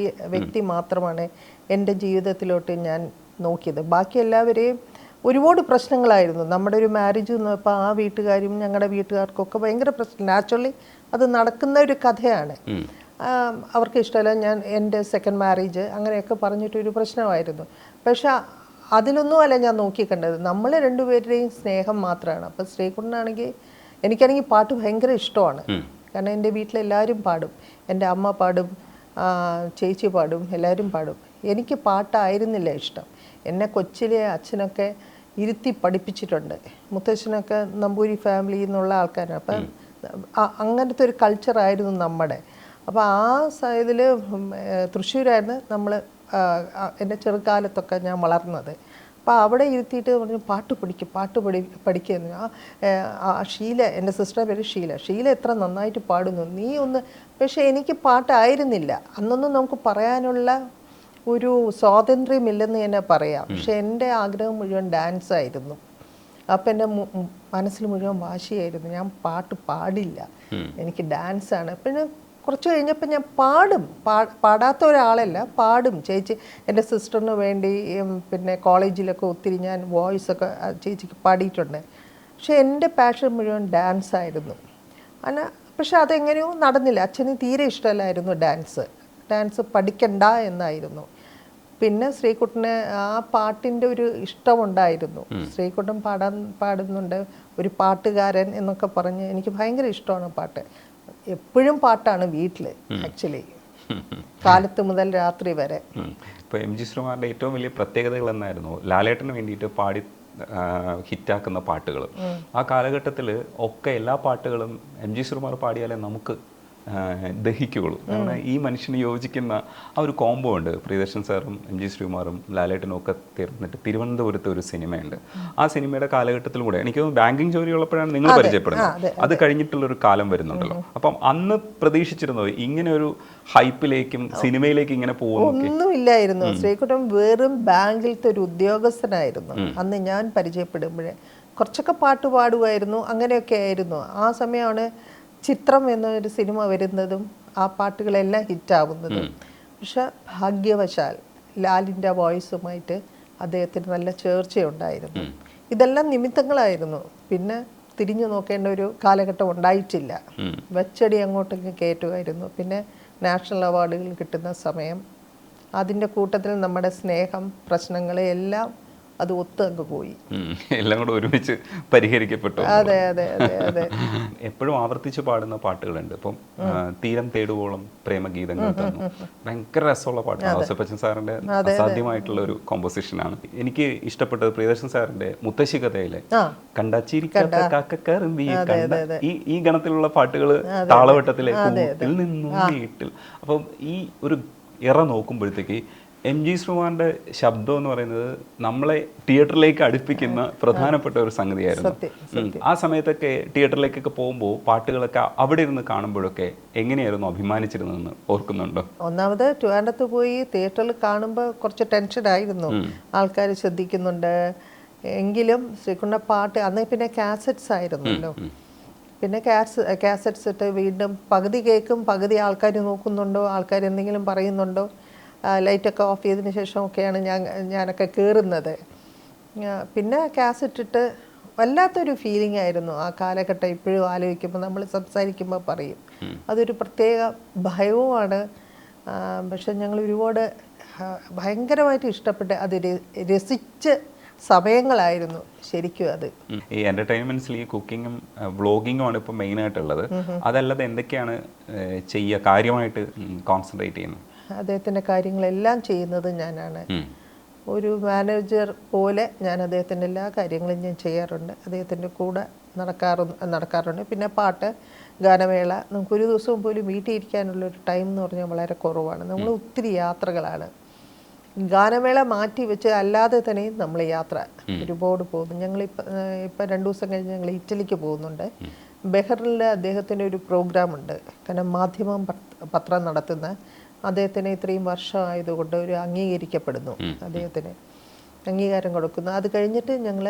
വ്യക്തി മാത്രമാണ് എൻ്റെ ജീവിതത്തിലോട്ട് ഞാൻ നോക്കിയത്. ബാക്കി എല്ലാവരെയും ഒരുപാട് പ്രശ്നങ്ങളായിരുന്നു. നമ്മുടെ ഒരു മാരേജ് വന്നപ്പോൾ ആ വീട്ടുകാരും ഞങ്ങളുടെ വീട്ടുകാർക്കൊക്കെ ഭയങ്കര പ്രശ്നം. നാച്ചുറലി അത് നടക്കുന്ന ഒരു കഥയാണ്. അവർക്ക് ഇഷ്ടമല്ല, എൻ്റെ സെക്കൻഡ് മാരേജ് അങ്ങനെയൊക്കെ പറഞ്ഞിട്ടൊരു പ്രശ്നമായിരുന്നു. പക്ഷെ അതിലൊന്നും അല്ല ഞാൻ നോക്കിക്കണ്ടത്, നമ്മൾ രണ്ടുപേരുടെയും സ്നേഹം മാത്രമാണ്. അപ്പം ശ്രീകുട്ടനാണെങ്കിൽ എനിക്കാണെങ്കിൽ പാട്ട് ഭയങ്കര ഇഷ്ടമാണ്. കാരണം എൻ്റെ വീട്ടിലെല്ലാവരും പാടും, എൻ്റെ അമ്മ പാടും, ചേച്ചി പാടും, എല്ലാവരും പാടും. എനിക്ക് പാട്ടായിരുന്നില്ല ഇഷ്ടം. എന്നെ കൊച്ചിലെ അച്ഛനൊക്കെ ഇരുത്തി പഠിപ്പിച്ചിട്ടുണ്ട്. മുത്തച്ഛനൊക്കെ നമ്പൂരി ഫാമിലിയിൽ നിന്നുള്ള ആൾക്കാരാണ്. അപ്പം അങ്ങനത്തെ ഒരു കൾച്ചറായിരുന്നു നമ്മുടെ. അപ്പോൾ ആ ഇതിൽ തൃശ്ശൂരായിരുന്നു നമ്മൾ എൻ്റെ ചെറുകാലത്തൊക്കെ ഞാൻ വളർന്നത്. അപ്പോൾ അവിടെ ഇരുത്തിയിട്ട് പറഞ്ഞു പാട്ട് പഠിക്കുന്നു. ആ ഷീല, എൻ്റെ സിസ്റ്ററുടെ പേര് ഷീല എത്ര നന്നായിട്ട് പാടുന്നു, നീ ഒന്ന്. പക്ഷേ എനിക്ക് പാട്ടായിരുന്നില്ല. അന്നൊന്നും നമുക്ക് പറയാനുള്ള ഒരു സ്വാതന്ത്ര്യമില്ലെന്ന് തന്നെ പറയാം. പക്ഷെ എൻ്റെ ആഗ്രഹം മുഴുവൻ ഡാൻസ് ആയിരുന്നു. അപ്പം എൻ്റെ മനസ്സിൽ മുഴുവൻ വാശിയായിരുന്നു, ഞാൻ പാട്ട് പാടില്ല, എനിക്ക് ഡാൻസാണ്. പിന്നെ കുറച്ച് കഴിഞ്ഞപ്പോൾ ഞാൻ പാടാത്ത ഒരാളല്ല, പാടും. ചേച്ചി എൻ്റെ സിസ്റ്ററിന് വേണ്ടി പിന്നെ കോളേജിലൊക്കെ ഒത്തിരി ഞാൻ വോയിസൊക്കെ ചേച്ചിക്ക് പാടിയിട്ടുണ്ട്. പക്ഷെ എൻ്റെ പാഷൻ മുഴുവൻ ഡാൻസായിരുന്നു. പക്ഷെ അതെങ്ങനെയോ നടന്നില്ല. അച്ഛന് തീരെ ഇഷ്ടമല്ലായിരുന്നു ഡാൻസ് പഠിക്കണ്ട എന്നായിരുന്നു. പിന്നെ ശ്രീകുട്ടന് ആ പാട്ടിൻ്റെ ഒരു ഇഷ്ടമുണ്ടായിരുന്നു. ശ്രീകുട്ടൻ പാടുന്നുണ്ട്, ഒരു പാട്ടുകാരൻ എന്നൊക്കെ പറഞ്ഞ് എനിക്ക് ഭയങ്കര ഇഷ്ടമാണ് പാട്ട്. എപ്പോഴും പാട്ടാണ് വീട്ടിൽ ആക്ച്വലി, കാലത്ത് മുതൽ രാത്രി വരെ. ഇപ്പോൾ എം ജി ശ്രീകുമാറിൻ്റെ ഏറ്റവും വലിയ പ്രത്യേകതകൾ എന്നായിരുന്നു ലാലേട്ടന് വേണ്ടിയിട്ട് പാടി ഹിറ്റാക്കുന്ന പാട്ടുകൾ. ആ കാലഘട്ടത്തിൽ ഒക്കെ എല്ലാ പാട്ടുകളും എം ജി ശ്രീകുമാർ പാടിയാലേ നമുക്ക് ദഹിക്കുകയുള്ളൂ. കാരണം ഈ മനുഷ്യന് യോജിക്കുന്ന ആ ഒരു കോംബോ ഉണ്ട്. പ്രിയദർശൻ സാറും എം ജി ശ്രീകുമാറും ലാലേട്ടനും ഒക്കെ തീർന്നിട്ട് തിരുവനന്തപുരത്ത് ഒരു സിനിമയുണ്ട്. ആ സിനിമയുടെ കാലഘട്ടത്തിൽ കൂടെ എനിക്ക് ബാങ്കിങ് ജോലിയുള്ളപ്പോഴാണ് നിങ്ങൾ പരിചയപ്പെടുന്നത്. അത് കഴിഞ്ഞിട്ടുള്ളൊരു കാലം വരുന്നുണ്ടല്ലോ. അപ്പം അന്ന് പ്രതീക്ഷിച്ചിരുന്നോ ഇങ്ങനെ ഒരു ഹൈപ്പിലേക്കും സിനിമയിലേക്കും ഇങ്ങനെ പോകുന്നു? ഒന്നുമില്ലായിരുന്നു. ശ്രീകുട്ടൻ വെറും ബാങ്കിലത്തെ ഒരു ഉദ്യോഗസ്ഥനായിരുന്നു അന്ന് ഞാൻ പരിചയപ്പെടുമ്പോഴേ. കുറച്ചൊക്കെ പാട്ട് പാടുമായിരുന്നു, അങ്ങനെയൊക്കെ ആയിരുന്നു. ആ സമയമാണ് ചിത്രം എന്നൊരു സിനിമ വരുന്നതും ആ പാട്ടുകളെല്ലാം ഹിറ്റാവുന്നതും. പക്ഷെ ഭാഗ്യവശാൽ ലാലിൻ്റെ വോയിസുമായിട്ട് അദ്ദേഹത്തിന് നല്ല ചേർച്ചയുണ്ടായിരുന്നു. ഇതെല്ലാം നിമിത്തങ്ങളായിരുന്നു. പിന്നെ തിരിഞ്ഞു നോക്കേണ്ട ഒരു കാലഘട്ടം ഉണ്ടായിട്ടില്ല. വെച്ചടി അങ്ങോട്ടേക്ക് കയറ്റുമായിരുന്നു. പിന്നെ നാഷണൽ അവാർഡുകൾ കിട്ടുന്ന സമയം അതിൻ്റെ കൂട്ടത്തിൽ നമ്മുടെ സ്നേഹം, പ്രശ്നങ്ങൾ എല്ലാം അത് ഒത്തങ്ങ് പോയി. എല്ലാം കൂടെ ഒരുമിച്ച് പരിഹരിക്കപ്പെട്ടു. അതെ അതെ അതെ അതെ. എപ്പോഴും ആവർത്തിച്ച് പാടുന്ന പാട്ടുകളുണ്ട്. ഇപ്പം തീരം തേടുവോളം പ്രേമഗീതങ്ങൾ തന്നു, ഭയങ്കര രസമുള്ള പാട്ടാണ്. ഔസേപ്പച്ചൻ സാറിന്റെ അസാധ്യമായിട്ടുള്ള ഒരു കോമ്പോസിഷനാണ്. എനിക്ക് ഇഷ്ടപ്പെട്ടത് പ്രിയദർശൻ സാറിന്റെ മുത്തശ്ശി കഥയിലെ കണ്ടാച്ചിരിക്കാത്ത കാക്കക്കറുമ്പിയെ കണ്ട ഈ ഗണത്തിലുള്ള പാട്ടുകൾ താളവട്ടത്തിലെ കൂട്ടിൽ നിന്നും വീട്ടിൽ. അപ്പം ഈ ഒരു ഇറ നോക്കുമ്പോഴത്തേക്ക് എം ജി ശ്രീകുമാറിന്റെ ശബ്ദം എന്ന് പറയുന്നത് നമ്മളെ തിയേറ്ററിലേക്ക് അടുപ്പിക്കുന്ന പ്രധാനപ്പെട്ട ഒരു സംഗതിയായിരുന്നു. ആ സമയത്തൊക്കെ തിയേറ്ററിലേക്കൊക്കെ പോകുമ്പോൾ പാട്ടുകളൊക്കെ അവിടെ ഇരുന്ന് കാണുമ്പോഴൊക്കെ എങ്ങനെയായിരുന്നു അഭിമാനിച്ചിരുന്നതെന്ന് ഓർക്കുന്നുണ്ടോ? ഒന്നാമത് ട്രിവാൻഡ്രത്ത് പോയി തിയേറ്ററിൽ കാണുമ്പോൾ കുറച്ച് ടെൻഷനായിരുന്നു. ആൾക്കാർ ശ്രദ്ധിക്കുന്നുണ്ട് എങ്കിലും ശ്രീകുണ്ട പാട്ട് അന്നേ പിന്നെ കാസറ്റ്സ് ആയിരുന്നല്ലോ. പിന്നെ കാസറ്റ്സ് ഇട്ട് വീണ്ടും പകുതി കേൾക്കും, പകുതി ആൾക്കാർ നോക്കുന്നുണ്ടോ, ആൾക്കാർ എന്തെങ്കിലും പറയുന്നുണ്ടോ. ലൈറ്റൊക്കെ ഓഫ് ചെയ്തതിന് ശേഷമൊക്കെയാണ് ഞാനൊക്കെ കയറുന്നത്. പിന്നെ കാസറ്റ് ഇട്ട് വല്ലാത്തൊരു ഫീലിംഗ് ആയിരുന്നു ആ കാലഘട്ടം. ഇപ്പോഴും ആലോചിക്കുമ്പോൾ നമ്മൾ സംസാരിക്കുമ്പോൾ പറയും അതൊരു പ്രത്യേക ഭയവുമാണ്. പക്ഷെ ഞങ്ങൾ ഒരുപാട് ഭയങ്കരമായിട്ട് ഇഷ്ടപ്പെട്ട് അത് രസിച്ച് സമയങ്ങളായിരുന്നു ശരിക്കും. അത് ഈ എന്റർടൈൻമെന്റ്സിൽ ഈ കുക്കിങ്ങും വ്ളോഗിങ്ങും ആണ് ഇപ്പം മെയിനായിട്ടുള്ളത്. അതല്ലാതെ എന്തൊക്കെയാണ് ചെയ്യുക, കാര്യമായിട്ട് കോൺസെൻട്രേറ്റ് ചെയ്യുന്നത്? അദ്ദേഹത്തിൻ്റെ കാര്യങ്ങളെല്ലാം ചെയ്യുന്നത് ഞാനാണ്. ഒരു പോലെ ഞാൻ അദ്ദേഹത്തിൻ്റെ എല്ലാ കാര്യങ്ങളും ഞാൻ ചെയ്യാറുണ്ട്. അദ്ദേഹത്തിൻ്റെ കൂടെ നടക്കാറുണ്ട്. പിന്നെ പാട്ട്, ഗാനമേള, നമുക്കൊരു ദിവസവും പോലും വീട്ടിൽ ഇരിക്കാനുള്ളൊരു ടൈം എന്ന് പറഞ്ഞാൽ വളരെ കുറവാണ്. നമ്മൾ ഒത്തിരി യാത്രകളാണ്. ഗാനമേള മാറ്റി വെച്ച് അല്ലാതെ തന്നെ നമ്മൾ യാത്ര ഒരുപാട് പോകുന്നു. ഞങ്ങളിപ്പോൾ 2 ദിവസം കഴിഞ്ഞ് ഞങ്ങൾ ഇറ്റലിക്ക് പോകുന്നുണ്ട്. ബെഹ്റിനിൽ അദ്ദേഹത്തിൻ്റെ ഒരു പ്രോഗ്രാമുണ്ട്. കാരണം മാധ്യമം പത്രം നടത്തുന്ന അദ്ദേഹത്തിന് ഇത്രയും വർഷമായതുകൊണ്ട് ഒരു അംഗീകരിക്കപ്പെടുന്നു, അദ്ദേഹത്തിന് അംഗീകാരം കൊടുക്കുന്നു. അത് കഴിഞ്ഞിട്ട് ഞങ്ങൾ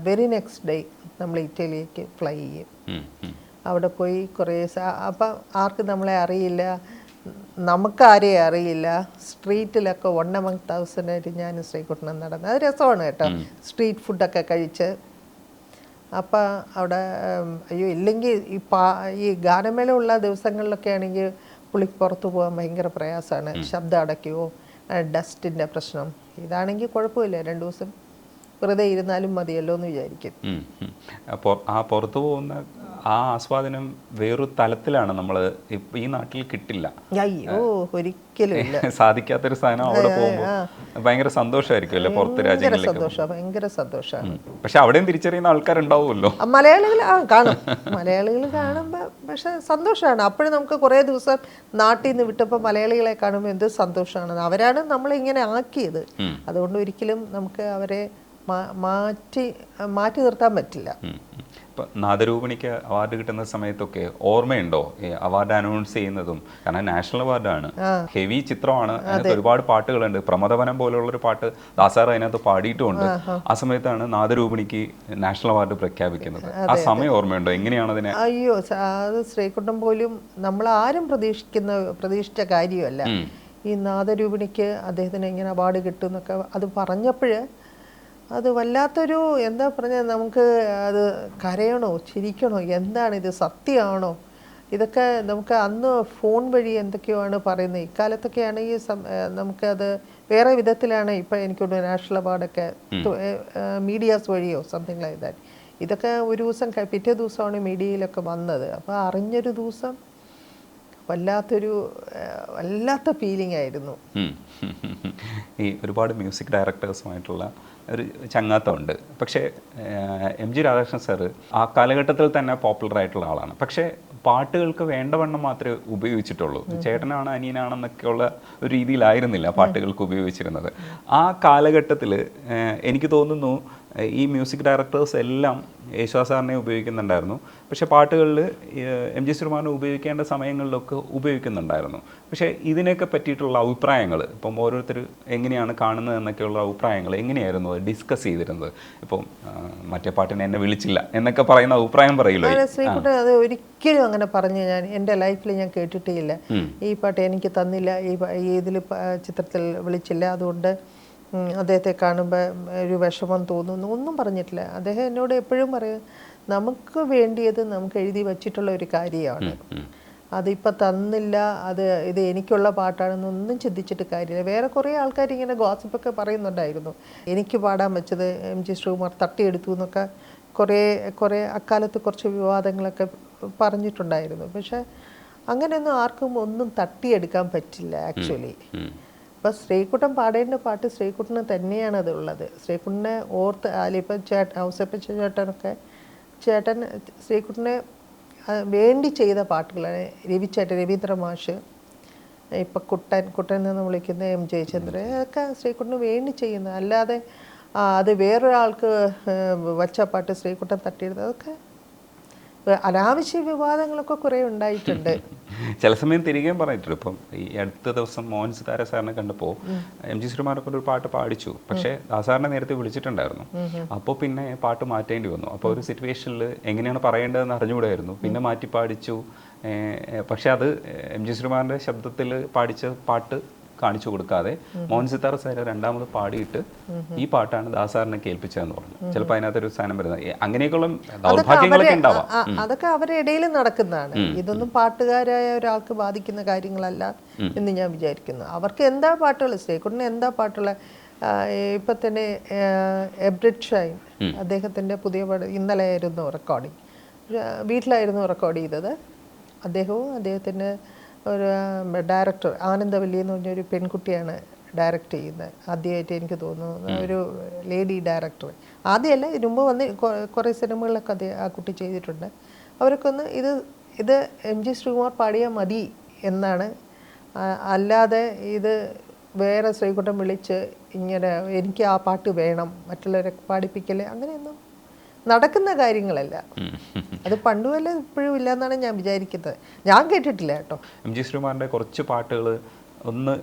വെരി നെക്സ്റ്റ് ഡേ നമ്മൾ ഇറ്റലിയിലേക്ക് ഫ്ലൈ ചെയ്യും. അവിടെ പോയി കുറേ അപ്പം ആർക്കും നമ്മളെ അറിയില്ല, നമുക്കാരെയും അറിയില്ല. സ്ട്രീറ്റിലൊക്കെ 1 among 1000 ഞാൻ ശ്രീകുട്ടനും നടന്നു. അത് രസമാണ് കേട്ടോ, സ്ട്രീറ്റ് ഫുഡൊക്കെ കഴിച്ച്. അപ്പം അവിടെ അയ്യോ ഇല്ലെങ്കിൽ ഈ ഗാനമേള ഉള്ള ദിവസങ്ങളിലൊക്കെ ആണെങ്കിൽ പുള്ളിക്ക് പുറത്തു പോകാൻ ഭയങ്കര പ്രയാസമാണ്. ശബ്ദം അടയ്ക്കുമോ, ഡസ്റ്റിൻ്റെ പ്രശ്നം. ഇതാണെങ്കിൽ കുഴപ്പമില്ല, 2 ദിവസം വെറുതെ ഇരുന്നാലും മതിയല്ലോ എന്ന് വിചാരിക്കും. ആ പുറത്തു പോകുന്ന ആ ആസ്വാദനം വേറൊരു തലത്തിലാണ്. നമ്മൾ ഇപ്പം ഈ നാട്ടിൽ കിട്ടില്ല. അയ്യോ ഒരിക്കലും ഇല്ല, സാധിക്കാത്തൊരു സാധനം. അവിടെ പോകുമ്പോൾ ഭയങ്കര സന്തോഷമായിരിക്കും അല്ലേ, പുറത്ത് രാജ്യങ്ങളിലേക്ക്. ഭയങ്കര സന്തോഷമാണ്. പക്ഷെ അവിടെയും തിരിച്ചറിയുന്ന ആൾക്കാരുണ്ടാവുമല്ലോ. മലയാളികൾ കാണും, മലയാളികൾ കാണുമ്പോൾ പക്ഷെ സന്തോഷമാണ്. അപ്പോഴും നമുക്ക് കുറേ ദിവസം നാട്ടിൽ നിന്ന് വിട്ടപ്പോൾ മലയാളികളെ കാണുമ്പോൾ എന്ത് സന്തോഷമാണ്. അവരാണ് നമ്മളിങ്ങനെ ആക്കിയത്. അതുകൊണ്ട് ഒരിക്കലും നമുക്ക് അവരെ മാറ്റി നിർത്താൻ പറ്റില്ല. ഇപ്പം നാദരൂപിണിക്ക് അവാർഡ് കിട്ടുന്ന സമയത്തൊക്കെ ഓർമ്മയുണ്ടോ അവാർഡ് അനൗൺസ് ചെയ്യുന്നതും? കാരണം നാഷണൽ അവാർഡാണ്, ഹെവി ചിത്രമാണ്, അതിനകത്ത് ഒരുപാട് പാട്ടുകളുണ്ട്. പ്രമദവനം പോലുള്ളൊരു പാട്ട് ദാസാർ അതിനകത്ത് പാടിയിട്ടുമുണ്ട്. ആ സമയത്താണ് നാദരൂപിണിക്ക് നാഷണൽ അവാർഡ് പ്രഖ്യാപിക്കുന്നത്. ആ സമയം ഓർമ്മയുണ്ടോ? എങ്ങനെയാണ് അതിനെ? അയ്യോ, അത് ശ്രീകുട്ടൻ പോലും നമ്മൾ ആരും പ്രതീക്ഷിച്ച കാര്യമല്ല. ഈ നാദരൂപിണിക്ക് അദ്ദേഹത്തിന് ഇങ്ങനെ അവാർഡ് കിട്ടും എന്നൊക്കെ അത് പറഞ്ഞപ്പോൾ അത് വല്ലാത്തൊരു എന്താ പറഞ്ഞാൽ, നമുക്ക് അത് കരയണോ ചിരിക്കണോ, എന്താണ് ഇത്, സത്യമാണോ? ഇതൊക്കെ നമുക്ക് അന്ന് ഫോൺ വഴി എന്തൊക്കെയാണ് പറയുന്നത്. ഇക്കാലത്തൊക്കെ ആണെങ്കിൽ നമുക്കത് വേറെ വിധത്തിലാണ്. ഇപ്പം എനിക്കൊരു നാഷണൽ അവാർഡൊക്കെ മീഡിയാസ് വഴിയോ സംതിങ് ലൈക്ക് ദാറ്റ്. ഇതൊക്കെ ഒരു ദിവസം പിറ്റേ ദിവസമാണ് മീഡിയയിലൊക്കെ വന്നത്. അപ്പോൾ അറിഞ്ഞൊരു ദിവസം വല്ലാത്ത ഫീലിംഗ് ആയിരുന്നു. ഈ ഒരുപാട് മ്യൂസിക് ഡയറക്ടേഴ്സുമായിട്ടുള്ള ഒരു ചങ്ങാത്തമുണ്ട്. പക്ഷേ എം ജി രാധാകൃഷ്ണൻ സാറ് ആ കാലഘട്ടത്തിൽ തന്നെ പോപ്പുലർ ആയിട്ടുള്ള ആളാണ്. പക്ഷേ പാട്ടുകൾക്ക് വേണ്ടവണ്ണം മാത്രമേ ഉപയോഗിച്ചിട്ടുള്ളൂ. ചേട്ടനാണ് അനിയനാണെന്നൊക്കെയുള്ള ഒരു രീതിയിലായിരുന്നില്ല പാട്ടുകൾക്ക് ഉപയോഗിച്ചിരുന്നത്. ആ കാലഘട്ടത്തിൽ എനിക്ക് തോന്നുന്നു ഈ മ്യൂസിക് ഡയറക്ടേഴ്സ് എല്ലാം യേശുദാസ് സാറിനെ ഉപയോഗിക്കുന്നുണ്ടായിരുന്നു. പക്ഷേ പാട്ടുകളിൽ എം ജി ശ്രീകുമാറിനെ ഉപയോഗിക്കേണ്ട സമയങ്ങളിലൊക്കെ ഉപയോഗിക്കുന്നുണ്ടായിരുന്നു. പക്ഷേ ഇതിനെയൊക്കെ പറ്റിയിട്ടുള്ള അഭിപ്രായങ്ങൾ ഇപ്പം ഓരോരുത്തർ എങ്ങനെയാണ് കാണുന്നത് എന്നൊക്കെയുള്ള അഭിപ്രായങ്ങൾ എങ്ങനെയായിരുന്നു അത് ഡിസ്കസ് ചെയ്തിരുന്നത്? ഇപ്പം മറ്റേ പാട്ടിനെ എന്നെ വിളിച്ചില്ല എന്നൊക്കെ പറയുന്ന അഭിപ്രായം പറയില്ലോ. ശ്രീകുട്ടൻ അത് ഒരിക്കലും അങ്ങനെ പറഞ്ഞ് ഞാൻ എൻ്റെ ലൈഫിൽ ഞാൻ കേട്ടിട്ടേ ഇല്ല. ഈ പാട്ട് എനിക്ക് തന്നില്ല, ഈ ഇതിൽ ചിത്രത്തിൽ വിളിച്ചില്ല, അതുകൊണ്ട് അദ്ദേഹത്തെ കാണുമ്പോൾ ഒരു വിഷമം തോന്നുന്നു, ഒന്നും പറഞ്ഞിട്ടില്ല. അദ്ദേഹം എന്നോട് എപ്പോഴും പറയും, നമുക്ക് വേണ്ടിയത് നമുക്ക് എഴുതി വച്ചിട്ടുള്ള ഒരു കാര്യമാണ്, അതിപ്പോൾ തന്നില്ല, ഇത് എനിക്കുള്ള പാട്ടാണെന്നൊന്നും ചിന്തിച്ചിട്ട് കാര്യമില്ല. വേറെ കുറേ ആൾക്കാർ ഇങ്ങനെ ഗോസിപ്പൊക്കെ പറയുന്നുണ്ടായിരുന്നു, എനിക്ക് പാടാൻ വെച്ചത് എം ജി ശ്രീകുമാർ തട്ടിയെടുത്തു എന്നൊക്കെ കുറേ അക്കാലത്ത് കുറച്ച് വിവാദങ്ങളൊക്കെ പറഞ്ഞിട്ടുണ്ടായിരുന്നു. പക്ഷേ അങ്ങനെയൊന്നും ആർക്കും ഒന്നും തട്ടിയെടുക്കാൻ പറ്റില്ല ആക്ച്വലി. അപ്പോൾ ശ്രീകുട്ടൻ പാടേണ്ട പാട്ട് ശ്രീകുട്ടന് തന്നെയാണ് അതുള്ളത്. ശ്രീകുട്ടനെ ഓർത്ത് അതിലിപ്പം ഔസേപ്പച്ച ചേട്ടൻ ശ്രീകുട്ടനെ വേണ്ടി ചെയ്ത പാട്ടുകളാണ്. രവീന്ദ്ര മാഷ്, ഇപ്പം കുട്ടൻ എന്ന് വിളിക്കുന്ന എം ജയചന്ദ്രൻ, അതൊക്കെ ശ്രീകുട്ടന് വേണ്ടി ചെയ്യുന്നത്. അല്ലാതെ അത് വേറൊരാൾക്ക് വച്ച പാട്ട് ശ്രീകുട്ടൻ തട്ടിയെടുത്തത്, അതൊക്കെ അനാവശ്യ വിവാദങ്ങളൊക്കെ കുറേ ഉണ്ടായിട്ടുണ്ട്. ചില സമയം തിരികെയും പറഞ്ഞിട്ടുണ്ട്. ഇപ്പം ഈ അടുത്ത ദിവസം മോഹൻ സിതാര സാറിനെ കണ്ടപ്പോൾ എം ജി ശ്രീകുമാറിനെ കൊണ്ട് ഒരു പാട്ട് പാടിച്ചു. പക്ഷേ ദാസാറിനെ നേരത്തെ വിളിച്ചിട്ടുണ്ടായിരുന്നു. അപ്പോൾ പിന്നെ പാട്ട് മാറ്റേണ്ടി വന്നു. അപ്പോൾ ഒരു സിറ്റുവേഷനിൽ എങ്ങനെയാണ് പറയേണ്ടതെന്ന് അറിഞ്ഞുകൂടായിരുന്നു. പിന്നെ മാറ്റി പാടിച്ചു. പക്ഷെ അത് എം ജി ശ്രീകുമാറിൻ്റെ ശബ്ദത്തിൽ പാടിച്ച പാട്ട് കാണിച്ചു കൊടുക്കാതെ മോഹൻ സിതാര സാറ് രണ്ടാമത് പാടിയിട്ട് ഈ പാട്ടാണ് ദാസാറിനെ കേൾപ്പിച്ചതെന്ന് പറഞ്ഞു. ചിലപ്പോൾ അതിനകത്തൊരു സാധനം വരുന്നത് അങ്ങനെയൊക്കെയുള്ള ദൗർഭാഗ്യങ്ങളൊക്കെ ഉണ്ടാവാം. അതൊക്കെ അവരുടെ ഇടയിൽ നടക്കുന്നതാണ്. ഇതൊന്നും പാട്ടുകാരായ ഒരാൾക്ക് ബാധിക്കുന്ന കാര്യങ്ങളല്ല എന്ന് ഞാൻ വിചാരിക്കുന്നു. അവർക്ക് എന്താ പാട്ടുകൾ, ശ്രീകുട്ടന് എന്താ പാട്ടുള്ള, ഇപ്പം തന്നെ എബ്രിഡ് ഷൈൻ അദ്ദേഹത്തിൻ്റെ പുതിയ പാട്ട് ഇന്നലെ ആയിരുന്നു റെക്കോർഡിങ്, വീട്ടിലായിരുന്നു റെക്കോർഡ് ചെയ്തത്. അദ്ദേഹത്തിൻ്റെ ഒരു ഡയറക്ടർ ആനന്ദവല്ലി എന്ന് പറഞ്ഞൊരു പെൺകുട്ടിയാണ് ഡയറക്റ്റ് ചെയ്യുന്നത്. ആദ്യമായിട്ട് എനിക്ക് തോന്നുന്നു ഒരു ലേഡി ഡയറക്ടർ. ആദ്യമല്ല, ഇതിനു മുമ്പ് വന്ന് കുറേ സിനിമകളിലൊക്കെ ആ കുട്ടി ചെയ്തിട്ടുണ്ട്. അവരൊക്കെ ഒന്ന് ഇത് എം ജി ശ്രീകുമാർ പാടിയാൽ മതി എന്നാണ്, അല്ലാതെ ഇത് വേറെ ശ്രീകുട്ടൻ വിളിച്ച് ഇങ്ങനെ എനിക്ക് ആ പാട്ട് വേണം മറ്റുള്ളവരെ പാടിപ്പിക്കല് അങ്ങനെയൊന്നും നടക്കുന്ന കാര്യങ്ങളല്ല. അത് പണ്ടുമല്ല ഇപ്പോഴും ഇല്ല എന്നാണ് ഞാൻ വിചാരിക്കുന്നത്. ഞാൻ കേട്ടിട്ടില്ല കേട്ടോ. എം ജി ശ്രീകുമാറിൻ്റെ കുറച്ച് പാട്ടുകൾ ഒന്ന്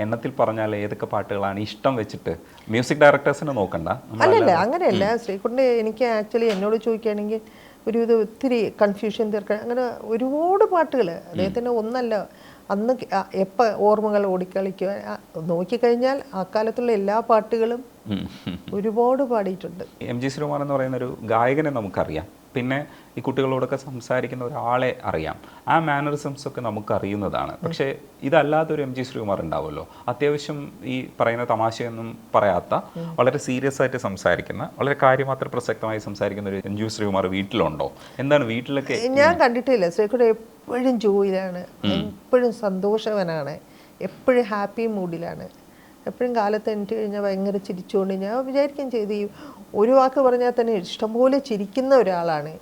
എണ്ണത്തിൽ പറഞ്ഞാൽ ഏതൊക്കെ പാട്ടുകളാണ് ഇഷ്ടം വെച്ചിട്ട് മ്യൂസിക് ഡയറക്ടേഴ്സിനെ നോക്കണ്ട. അല്ലല്ല, അങ്ങനെയല്ല. ശ്രീകുട്ടൻ്റെ എനിക്ക് ആക്ച്വലി എന്നോട് ചോദിക്കുകയാണെങ്കിൽ ഇത് ഒത്തിരി കൺഫ്യൂഷൻ തീർക്കാൻ അങ്ങനെ ഒരുപാട് പാട്ടുകൾ അദ്ദേഹത്തിൻ്റെ ഒന്നല്ല. അന്ന് എപ്പോൾ ഓർമ്മകൾ ഓടിക്കളിക്കുക നോക്കിക്കഴിഞ്ഞാൽ അക്കാലത്തുള്ള എല്ലാ പാട്ടുകളും ഒരുപാട് പാടിയിട്ടുണ്ട്. എം ജി ശ്രീകുമാർ എന്ന് പറയുന്ന ഒരു ഗായകനെ നമുക്കറിയാം. പിന്നെ ഈ കുട്ടികളോടൊക്കെ സംസാരിക്കുന്ന ഒരാളെ അറിയാം. ആ മാനറിസംസ് ഒക്കെ നമുക്ക് അറിയുന്നതാണ്. പക്ഷേ ഇതല്ലാത്തൊരു എം ജി ശ്രീകുമാർ ഉണ്ടാവുമല്ലോ, അത്യാവശ്യം ഈ പറയുന്ന തമാശയൊന്നും പറയാത്ത, വളരെ സീരിയസ് ആയിട്ട് സംസാരിക്കുന്ന, വളരെ കാര്യമാത്ര പ്രസക്തമായി സംസാരിക്കുന്ന ഒരു എം ജി ശ്രീകുമാർ വീട്ടിലുണ്ടോ? എന്താണ് വീട്ടിലൊക്കെ? ഞാൻ കണ്ടിട്ടില്ല. ശ്രീകുട്ടൻ എപ്പോഴും ജോയിലാണ്, എപ്പോഴും സന്തോഷവനാണ്, എപ്പോഴും ഹാപ്പി മൂഡിലാണ്. എപ്പോഴും കാലത്ത് എനിക്ക് കഴിഞ്ഞാൽ ഭയങ്കര ചിരിച്ചുകൊണ്ട് ഞാൻ വിചാരിക്കുകയും ചെയ്തു, ഈ ഒരു വാക്ക് പറഞ്ഞാൽ തന്നെ ഇഷ്ടംപോലെ ചിരിക്കുന്ന ഒരാളാണ്.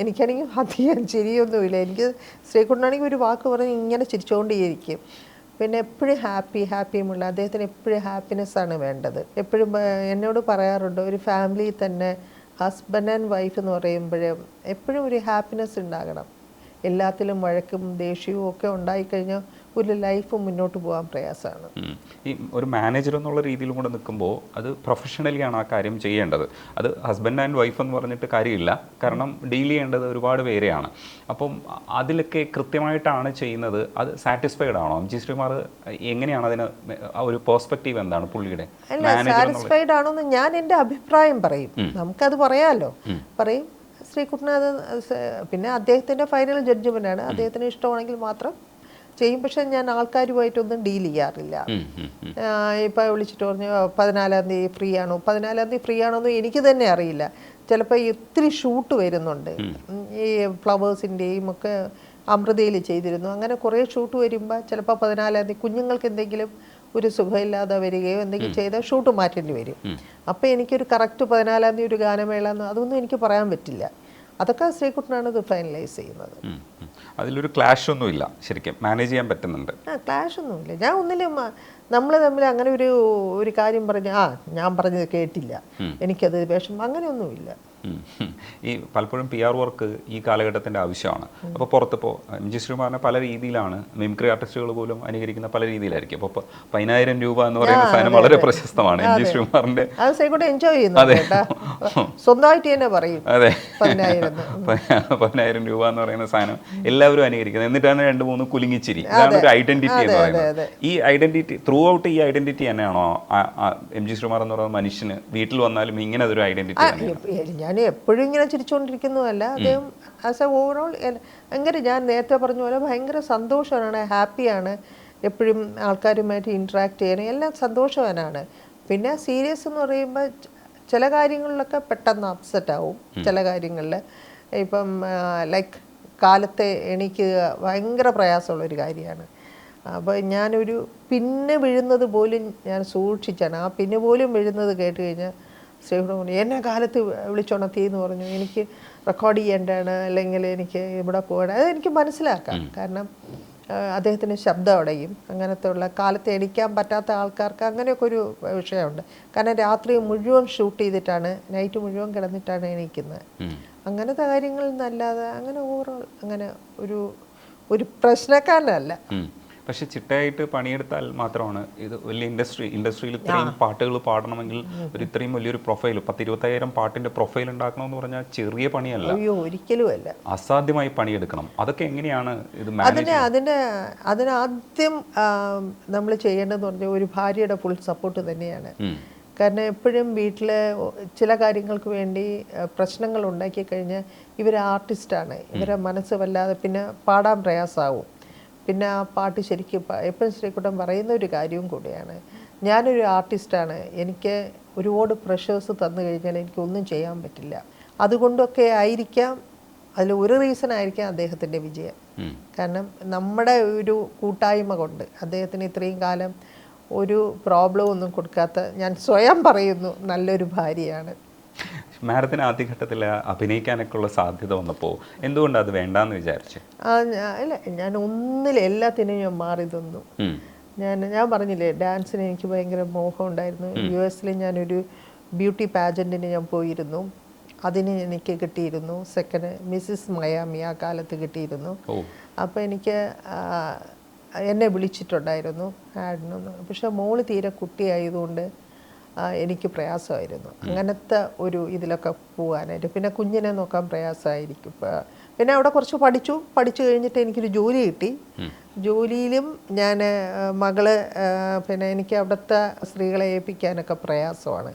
എനിക്കാണെങ്കിൽ അധികം ചിരിയൊന്നുമില്ല. എനിക്ക് ശ്രീകുട്ടനാണെങ്കിൽ ഒരു വാക്ക് പറഞ്ഞ് ഇങ്ങനെ ചിരിച്ചുകൊണ്ടേയിരിക്കും. പിന്നെ എപ്പോഴും ഹാപ്പിയുമുള്ള അദ്ദേഹത്തിന് എപ്പോഴും ഹാപ്പിനെസ്സാണ് വേണ്ടത്. എപ്പോഴും എന്നോട് പറയാറുണ്ട്, ഒരു ഫാമിലിയിൽ തന്നെ ഹസ്ബൻഡ് ആൻഡ് വൈഫ് എന്ന് പറയുമ്പോഴും എപ്പോഴും ഒരു ഹാപ്പിനെസ് ഉണ്ടാകണം. എല്ലാത്തിലും വഴക്കും ദേഷ്യവും ഒക്കെ ഉണ്ടായിക്കഴിഞ്ഞാൽ ഒരു ലൈഫ് മുന്നോട്ട് പോകാൻ പ്രയാസമാണ്. ഈ ഒരു മാനേജർ എന്നുള്ള രീതിയിലും കൂടെ നിൽക്കുമ്പോൾ അത് പ്രൊഫഷണലിയാണ് ആ കാര്യം ചെയ്യേണ്ടത്. അത് ഹസ്ബൻഡ് ആൻഡ് വൈഫ് എന്ന് പറഞ്ഞിട്ട് കാര്യമില്ല, കാരണം ഡീൽ ചെയ്യേണ്ടത് ഒരുപാട് പേരെയാണ്. അപ്പം അതിലൊക്കെ കൃത്യമായിട്ടാണ് ചെയ്യുന്നത്. അത് സാറ്റിസ്ഫൈഡ് ആണോ? എം ജി ശ്രീകുമാർ എങ്ങനെയാണ് അതിന് ഒരു പെർസ്പെക്റ്റീവ് എന്താണ് പുള്ളിയുടെ? സാറ്റിസ്ഫൈഡ് ആണോന്ന് ഞാൻ എൻ്റെ അഭിപ്രായം പറയും. നമുക്കത് പറയാമല്ലോ, പറയും. ശ്രീകുട്ടന് അത് പിന്നെ അദ്ദേഹത്തിൻ്റെ ഫൈനൽ ജഡ്ജ്മെൻ്റാണ്. അദ്ദേഹത്തിന് ഇഷ്ടമാണെങ്കിൽ മാത്രം ചെയ്യും. പക്ഷെ ഞാൻ ആൾക്കാരുമായിട്ടൊന്നും ഡീൽ ചെയ്യാറില്ല. ഇപ്പം വിളിച്ചിട്ട് പറഞ്ഞു 14-ാം തീയതി ഫ്രീ ആണോ, 14-ാം തീയതി ഫ്രീ ആണോ എന്ന് എനിക്ക് തന്നെ അറിയില്ല. ചിലപ്പോൾ ഒത്തിരി ഷൂട്ട് വരുന്നുണ്ട്. ഈ ഫ്ലവേഴ്സിൻ്റെയും ഒക്കെ അമൃതയിൽ ചെയ്തിരുന്നു. അങ്ങനെ കുറേ ഷൂട്ട് വരുമ്പോൾ ചിലപ്പോൾ 14-ാം തീയതി കുഞ്ഞുങ്ങൾക്ക് എന്തെങ്കിലും ഒരു സുഖമില്ലാതെ വരികയോ എന്തെങ്കിലും ചെയ്താൽ ഷൂട്ട് മാറ്റേണ്ടി വരും. അപ്പോൾ എനിക്കൊരു കറക്റ്റ് 14-ാം തീയതി ഒരു ഗാനമേള അതൊന്നും എനിക്ക് പറയാൻ പറ്റില്ല. അതൊക്കെ ശ്രീകുട്ടനാണ് ഇത് ഫൈനലൈസ് ചെയ്യുന്നത്. അതിലൊരു ക്ലാഷ് ഒന്നുമില്ല, ശരിക്കും മാനേജ് ചെയ്യാൻ പറ്റുന്നുണ്ട്. ക്ലാഷ് ഒന്നുമില്ല. ഞാൻ ഒന്നിലും നമ്മൾ തമ്മിൽ അങ്ങനെ ഒരു കാര്യം പറഞ്ഞ് ഞാൻ പറഞ്ഞത് കേട്ടില്ല, എനിക്കത് വിഷമം, അങ്ങനെയൊന്നുമില്ല. ഈ പലപ്പോഴും PR വർക്ക് ഈ കാലഘട്ടത്തിൻ്റെ ആവശ്യമാണ്. അപ്പോൾ പുറത്തിപ്പോൾ MG ശ്രീകുമാറിനെ പല രീതിയിലാണ് മിമിക്രി ആർട്ടിസ്റ്റുകൾ പോലും അനുകരിക്കുന്ന പല രീതിയിലായിരിക്കും. അപ്പോൾ 10,000 രൂപ എന്ന് പറയുന്ന സാധനം വളരെ പ്രശസ്തമാണ്. MG ശ്രീകുമാറിൻ്റെ അത് സൈക്കോട്ടെ എൻജോയ് ചെയ്യുന്നു കേട്ടാ, സ്വന്തമായിട്ട് തന്നെ പറയും. അതെ, 10,000 രൂപ എന്ന് പറയുന്ന സാധനം എല്ലാവരും അനുകരിക്കുന്നത്. എന്നിട്ടാണ് 2-3 കുലുങ്ങിച്ചിരി. ഇതാണ് ഒരു ഐഡന്റിറ്റി എന്ന് പറയുന്നത്. ഈ ഐഡന്റിറ്റി ത്രൂ ഔട്ട് ഈ ഐഡന്റിറ്റി തന്നെയാണോ MG ശ്രീകുമാർ എന്ന് പറയുന്ന മനുഷ്യന് വീട്ടിൽ വന്നാലും ഇങ്ങനെ അതൊരു ഐഡന്റിറ്റി തന്നെയാണ്? ഞാൻ എപ്പോഴും ഇങ്ങനെ ചിരിച്ചുകൊണ്ടിരിക്കുന്നതല്ല, അദ്ദേഹം ആസ് എ ഓവറോൾ ഭയങ്കര, ഞാൻ നേരത്തെ പറഞ്ഞ പോലെ ഭയങ്കര സന്തോഷവാനാണ്, ഹാപ്പിയാണ്, എപ്പോഴും ആൾക്കാരുമായിട്ട് ഇൻട്രാക്ട് ചെയ്യാൻ എല്ലാം സന്തോഷവാനാണ്. പിന്നെ സീരിയസ് എന്ന് പറയുമ്പോൾ ചില കാര്യങ്ങളിലൊക്കെ പെട്ടെന്ന് അപ്സെറ്റ് ആവും. ചില കാര്യങ്ങളിൽ ഇപ്പം ലൈക്ക് കാലത്തെ എണീക്കുക ഭയങ്കര പ്രയാസമുള്ളൊരു കാര്യമാണ്. അപ്പോൾ ഞാനൊരു പിന്ന് വീഴുന്നത് പോലും ഞാൻ സൂക്ഷിച്ചാണ്. ആ പിന്ന് പോലും വീഴുന്നത് കേട്ട് കഴിഞ്ഞാൽ ശ്രീകുമാർ പറഞ്ഞു, എന്നെ കാലത്ത് വിളിച്ചുണർത്തി എന്ന് പറഞ്ഞു, എനിക്ക് റെക്കോർഡ് ചെയ്യേണ്ടതാണ്, അല്ലെങ്കിൽ എനിക്ക് ഇവിടെ പോകണം. അതെനിക്ക് മനസ്സിലാക്കാം. കാരണം അദ്ദേഹത്തിന് ശബ്ദം അടയും, അങ്ങനത്തെ ഉള്ള കാലത്ത് എണീക്കാൻ പറ്റാത്ത ആൾക്കാർക്ക് അങ്ങനെയൊക്കെ ഒരു വിഷയമുണ്ട്. കാരണം രാത്രി മുഴുവൻ ഷൂട്ട് ചെയ്തിട്ടാണ്, നൈറ്റ് മുഴുവൻ കിടന്നിട്ടാണ് എണീക്കുന്നത്. അങ്ങനത്തെ കാര്യങ്ങളിൽ നിന്നല്ലാതെ അങ്ങനെ ഓവറോൾ അങ്ങനെ ഒരു പ്രശ്നക്കാരനല്ല. പക്ഷെ ചിട്ടയായിട്ട് പണിയെടുത്താൽ മാത്രമാണ് ഇത് വലിയ ഇൻഡസ്ട്രിയിൽ ഇത്രയും പാട്ടുകൾ പാടണമെങ്കിൽ ഇത്രയും വലിയൊരു പ്രൊഫൈൽ 10-25,000 പാട്ടിന്റെ പ്രൊഫൈൽ ഉണ്ടാക്കണമെന്ന് പറഞ്ഞാൽ ചെറിയ പണിയല്ല. അയ്യോ, ഒരിക്കലും അല്ല. അസാധ്യമായി പണിയെടുക്കണം. അതൊക്കെ എങ്ങനെയാണ് ഇത് അതിനാദ്യം നമ്മൾ ചെയ്യേണ്ടതെന്ന് പറഞ്ഞാൽ ഒരു ഭാര്യയുടെ ഫുൾ സപ്പോർട്ട് തന്നെയാണ്. കാരണം എപ്പോഴും വീട്ടിൽ ചില കാര്യങ്ങൾക്ക് വേണ്ടി പ്രശ്നങ്ങൾ ഉണ്ടാക്കി കഴിഞ്ഞാൽ ഇവർ ആർട്ടിസ്റ്റാണ്, ഇവരെ മനസ്സ് വല്ലാതെ പിന്നെ പാടാൻ പ്രയാസമാവും. പിന്നെ ആ പാട്ട് ശരിക്കും എപ്പോഴും ശ്രീകുട്ടൻ പറയുന്ന ഒരു കാര്യവും കൂടിയാണ്, ഞാനൊരു ആർട്ടിസ്റ്റാണ്, എനിക്ക് ഒരുപാട് പ്രഷേഴ്സ് തന്നു കഴിഞ്ഞാൽ എനിക്കൊന്നും ചെയ്യാൻ പറ്റില്ല. അതുകൊണ്ടൊക്കെ ആയിരിക്കാം, അതിൽ ഒരു റീസൺ ആയിരിക്കാം അദ്ദേഹത്തിൻ്റെ വിജയം. കാരണം നമ്മുടെ ഒരു കൂട്ടായ്മ കൊണ്ട് അദ്ദേഹത്തിന് ഇത്രയും കാലം ഒരു പ്രോബ്ലം ഒന്നും കൊടുക്കാത്ത, ഞാൻ സ്വയം പറയുന്നു, നല്ലൊരു ഭാര്യയാണ്. മാഡത്തിന് ആദ്യഘട്ടത്തിൽ അഭിനയിക്കാനൊക്കെ ഉള്ള സാധ്യത വന്നപ്പോൾ എന്തുകൊണ്ടാണ് അത് വേണ്ടാന്ന് വിചാരിച്ചു? അല്ല, ഞാൻ എല്ലാത്തിനും ഞാൻ മാറി തന്നു. ഞാൻ പറഞ്ഞില്ലേ, ഡാൻസിന് എനിക്ക് ഭയങ്കര മോഹം ഉണ്ടായിരുന്നു. US ഞാനൊരു ബ്യൂട്ടി പാജൻറ്റിന് ഞാൻ പോയിരുന്നു, അതിന് എനിക്ക് കിട്ടിയിരുന്നു സെക്കൻഡ് മിസ്സിസ് മയാമി ആ കാലത്ത് കിട്ടിയിരുന്നു. അപ്പോൾ എനിക്ക് എന്നെ വിളിച്ചിട്ടുണ്ടായിരുന്നു ആഡിനൊന്ന്. പക്ഷെ മോള് തീരെ കുട്ടിയായതുകൊണ്ട് എനിക്ക് പ്രയാസമായിരുന്നു അങ്ങനത്തെ ഒരു ഇതിലൊക്കെ പോകാനായിട്ട്. പിന്നെ കുഞ്ഞിനെ നോക്കാൻ പ്രയാസമായിരിക്കും. പിന്നെ അവിടെ കുറച്ച് പഠിച്ചു കഴിഞ്ഞിട്ട് എനിക്കൊരു ജോലി കിട്ടി. ജോലിയിലും ഞാൻ മകള് പിന്നെ എനിക്ക് അവിടുത്തെ സ്ത്രീകളെ ഏൽപ്പിക്കാനൊക്കെ പ്രയാസമാണ്.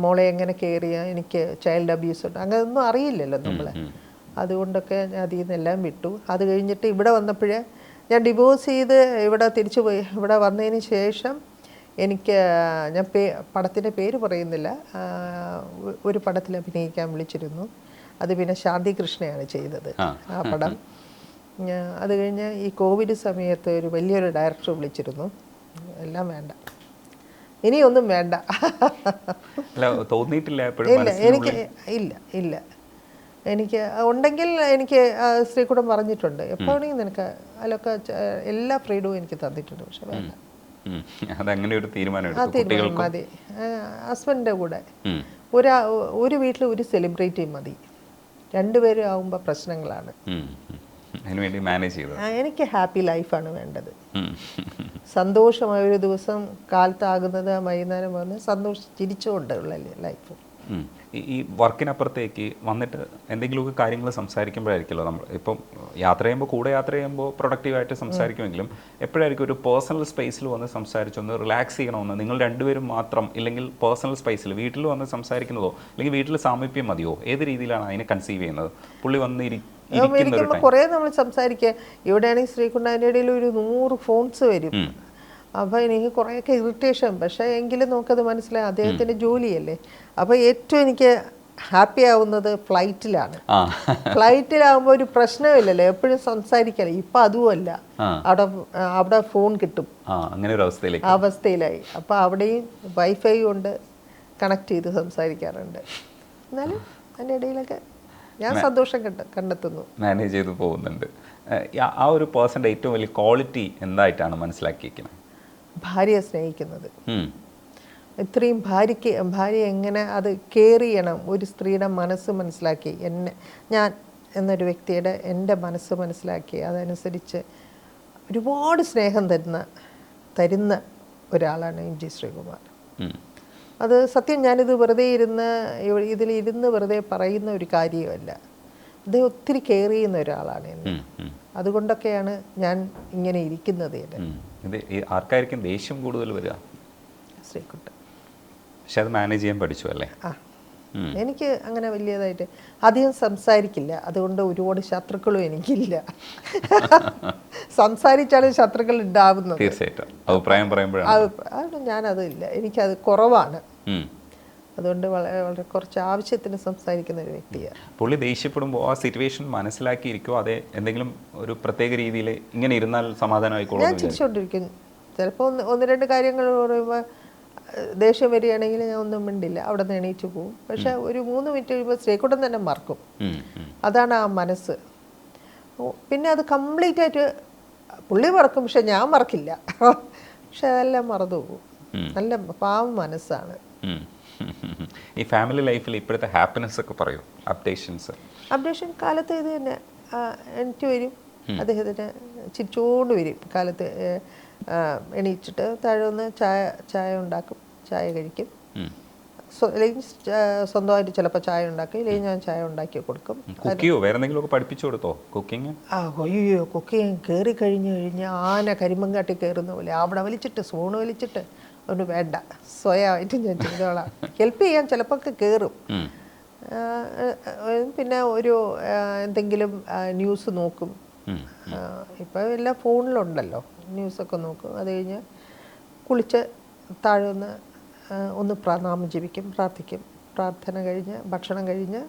മോളെ എങ്ങനെ കെയർ ചെയ്യാൻ, എനിക്ക് ചൈൽഡ് അബ്യൂസ് ഉണ്ട്, അങ്ങനെയൊന്നും അറിയില്ലല്ലോ നമ്മൾ. അതുകൊണ്ടൊക്കെ ഞാൻ അതിൽ നിന്നെല്ലാം വിട്ടു. അത് കഴിഞ്ഞിട്ട് ഇവിടെ വന്നപ്പോഴേ ഞാൻ ഡിവോഴ്സ് ചെയ്ത് ഇവിടെ തിരിച്ചു പോയി. ഇവിടെ വന്നതിന് ശേഷം എനിക്ക് ഞാൻ പടത്തിൻ്റെ പേര് പറയുന്നില്ല, ഒരു പടത്തിൽ അഭിനയിക്കാൻ വിളിച്ചിരുന്നു. അത് പിന്നെ ശാന്തി കൃഷ്ണയാണ് ചെയ്തത് ആ പടം. അത് കഴിഞ്ഞ് ഈ കോവിഡ് സമയത്ത് ഒരു വലിയൊരു ഡയറക്ടർ വിളിച്ചിരുന്നു. എല്ലാം വേണ്ട, ഇനിയൊന്നും വേണ്ട. തോന്നിയിട്ടില്ല? എനിക്ക് ഇല്ല എനിക്ക് ഉണ്ടെങ്കിൽ എനിക്ക് ശ്രീകുട്ടൻ പറഞ്ഞിട്ടുണ്ട്, എപ്പോഴെങ്കിലും നിനക്ക് അതിലൊക്കെ എല്ലാ ഫ്രീഡവും എനിക്ക് തന്നിട്ടുണ്ട്. പക്ഷെ വേണ്ട, അതങ്ങനെ ഒരു തീരുമാനം മതി. ഹസ്ബൻഡിൻ്റെ കൂടെ ഒരു വീട്ടിൽ ഒരു സെലിബ്രിറ്റി മതി, രണ്ടുപേരും ആവുമ്പോൾ പ്രശ്നങ്ങളാണ്. എനിക്ക് ഹാപ്പി ലൈഫാണ് വേണ്ടത്. സന്തോഷമായ ഒരു ദിവസം കാലത്താകുന്നത് വൈകുന്നേരം വന്ന് ചിരിച്ചുകൊണ്ടുള്ള ലൈഫ്. ഈ വർക്കിനപ്പുറത്തേക്ക് വന്നിട്ട് എന്തെങ്കിലുമൊക്കെ കാര്യങ്ങൾ സംസാരിക്കുമ്പോഴായിരിക്കുമല്ലോ നമ്മൾ ഇപ്പം യാത്ര ചെയ്യുമ്പോൾ പ്രൊഡക്റ്റീവായിട്ട് സംസാരിക്കുമെങ്കിലും എപ്പോഴായിരിക്കും ഒരു പേഴ്സണൽ സ്പേസിൽ വന്ന് സംസാരിച്ചൊന്ന് റിലാക്സ് ചെയ്യണമെന്ന് നിങ്ങൾ രണ്ടുപേരും മാത്രം, ഇല്ലെങ്കിൽ പേഴ്സണൽ സ്പേസിൽ വീട്ടിൽ വന്ന് സംസാരിക്കുന്നതോ അല്ലെങ്കിൽ വീട്ടിൽ സാമീപ്യം മതിയോ? ഏത് രീതിയിലാണ് അതിനെ കൺസീവ് ചെയ്യുന്നത്? പുള്ളി വന്ന് ഇരിക്കുമ്പോൾ കുറേ നമ്മൾ സംസാരിക്കുക. ഇവിടെയാണെങ്കിൽ ശ്രീകുട്ടൻ്റെ ഇടയിൽ ഒരു 100 ഫോൺസ് വരും. അപ്പോൾ എനിക്ക് കുറേയൊക്കെ ഇറിറ്റേഷൻ, പക്ഷേ എങ്കിലും നമുക്കത് മനസ്സിലായി അദ്ദേഹത്തിൻ്റെ ജോലിയല്ലേ. അപ്പോൾ ഏറ്റവും എനിക്ക് ഹാപ്പി ആവുന്നത് ഫ്ലൈറ്റിലാണ്. ഫ്ലൈറ്റിലാവുമ്പോൾ ഒരു പ്രശ്നമില്ലല്ലോ, എപ്പോഴും സംസാരിക്കല്ലേ. ഇപ്പം അതുമല്ല, അവിടെ ഫോൺ കിട്ടും, അങ്ങനെ ഒരു അവസ്ഥയിലായി. അപ്പോൾ അവിടെയും വൈഫൈ കൊണ്ട് കണക്ട് ചെയ്ത് സംസാരിക്കാറുണ്ട്. എന്നാലും അതിൻ്റെ ഇടയിലൊക്കെ ഞാൻ സന്തോഷം കണ്ടെത്തുന്നു, മാനേജ് ചെയ്ത് പോകുന്നുണ്ട്. ആ ഒരു പേഴ്സൻ്റെ ഏറ്റവും വലിയ ക്വാളിറ്റി എന്തായിട്ടാണ് മനസ്സിലാക്കിയിരിക്കുന്നത്? ഭാര്യയെ സ്നേഹിക്കുന്നത്. ഉം. ഇത്രയും ഭാര്യ എങ്ങനെ അത് കെയർ ചെയ്യണം, ഒരു സ്ത്രീയുടെ മനസ്സ് മനസ്സിലാക്കി, ഞാൻ എന്നൊരു വ്യക്തിയുടെ എൻ്റെ മനസ്സ് മനസ്സിലാക്കി അതനുസരിച്ച് ഒരുപാട് സ്നേഹം തരുന്ന ഒരാളാണ് എം ജി ശ്രീകുമാർ. അത് സത്യം, ഞാനിത് ഇതിലിരുന്ന് വെറുതെ പറയുന്ന ഒരു കാര്യമല്ല. അദ്ദേഹം ഒത്തിരി കെയർ ചെയ്യുന്ന ഒരാളാണ് എന്നെ. അതുകൊണ്ടൊക്കെയാണ് ഞാൻ ഇങ്ങനെ ഇരിക്കുന്നത്. ആർക്കായിരിക്കും ദേഷ്യം കൂടുതൽ വരിക? ശ്രീകുട്ടൻ. പക്ഷെ അത് മാനേജ് ചെയ്യാൻ പഠിച്ചു അല്ലേ? എനിക്ക് അങ്ങനെ വലിയതായിട്ട് അധികം സംസാരിക്കില്ല, അതുകൊണ്ട് ഒരുപാട് ശത്രുക്കളും എനിക്കില്ല. സംസാരിച്ചാലും ശത്രുക്കൾ ഉണ്ടാവുന്നത്. തീർച്ചയായിട്ടും അഭിപ്രായം പറയുമ്പോഴാണ്. ഞാനതില്ല, എനിക്കത് കുറവാണ്. അതുകൊണ്ട് വളരെ വളരെ കുറച്ച് ആവശ്യത്തിന് സംസാരിക്കുന്ന ഒരു വ്യക്തിയാണ്. പുള്ളി ദേഷ്യപ്പെടുമ്പോൾ ആ സിറ്റുവേഷൻ മനസ്സിലാക്കിയിരിക്കുമോ, അതേ എന്തെങ്കിലും ഒരു പ്രത്യേക രീതിയിൽ ഇങ്ങനെ ഇരുന്നാൽ സമാധാനമായിക്കോളും? ഞാൻ ചിരിച്ചുകൊണ്ടിരിക്കും. ചിലപ്പോൾ ഒന്ന് രണ്ട് കാര്യങ്ങൾ പറയുമ്പോൾ ദേഷ്യം വരികയാണെങ്കിൽ ഞാൻ ഒന്നും മിണ്ടില്ല, അവിടെ നിന്ന് എണീറ്റ് പോകും. പക്ഷെ ഒരു 3 മിനിറ്റ് കഴിയുമ്പോൾ ശ്രീകുട്ടൻ തന്നെ മറക്കും. അതാണ് ആ മനസ്സ്. പിന്നെ അത് കംപ്ലീറ്റ് ആയിട്ട് പുള്ളി മറക്കും, പക്ഷെ ഞാൻ മറക്കില്ല. പക്ഷെ അതെല്ലാം മറന്നു പോകും. നല്ല പാവം മനസ്സാണ്. ഈ ഫാമിലി ലൈഫിൽ ഇപ്പോഴത്തെ ഹാപ്പിനെസ് ഒക്കെ പറയൂ. അപ്ഡേഷൻ കാലത്ത് ഇത് തന്നെ എനിക്ക് വരും, അദ്ദേഹത്തിന് ചിരിച്ചുകൊണ്ട് വരും. കാലത്ത് എണീച്ചിട്ട് താഴെ ഒന്ന് ചായ ഉണ്ടാക്കും, ചായ കഴിക്കും. അല്ലെങ്കിൽ സ്വന്തമായിട്ട് ചിലപ്പോൾ ചായ ഉണ്ടാക്കും, ഇല്ലെങ്കിൽ ഞാൻ ചായ ഉണ്ടാക്കി കൊടുക്കും. പഠിപ്പിച്ചു കൊടുത്തോ കുക്കിംഗ്? അയ്യോ, കുക്കിങ് കയറി കഴിഞ്ഞ് ആന കരിമ്പങ്കാട്ടി കയറുന്ന പോലെ അവിടെ വലിച്ചിട്ട് സ്പൂണ് വലിച്ചിട്ട് ഒന്ന് വേണ്ട, സ്വയമായിട്ട് ഞാൻ ചെയ്തോളാം. ഹെൽപ്പ് ചെയ്യാൻ ചിലപ്പോൾ കയറും. പിന്നെ ഒരു എന്തെങ്കിലും ന്യൂസ് നോക്കും. ഇപ്പോൾ എല്ലാം ഫോണിലുണ്ടല്ലോ, ന്യൂസൊക്കെ നോക്കും. അത് കഴിഞ്ഞ് കുളിച്ച് താഴെ ഒന്ന് നാമം ജപിക്കും, പ്രാർത്ഥിക്കും. പ്രാർത്ഥന കഴിഞ്ഞ് ഭക്ഷണം കഴിഞ്ഞ്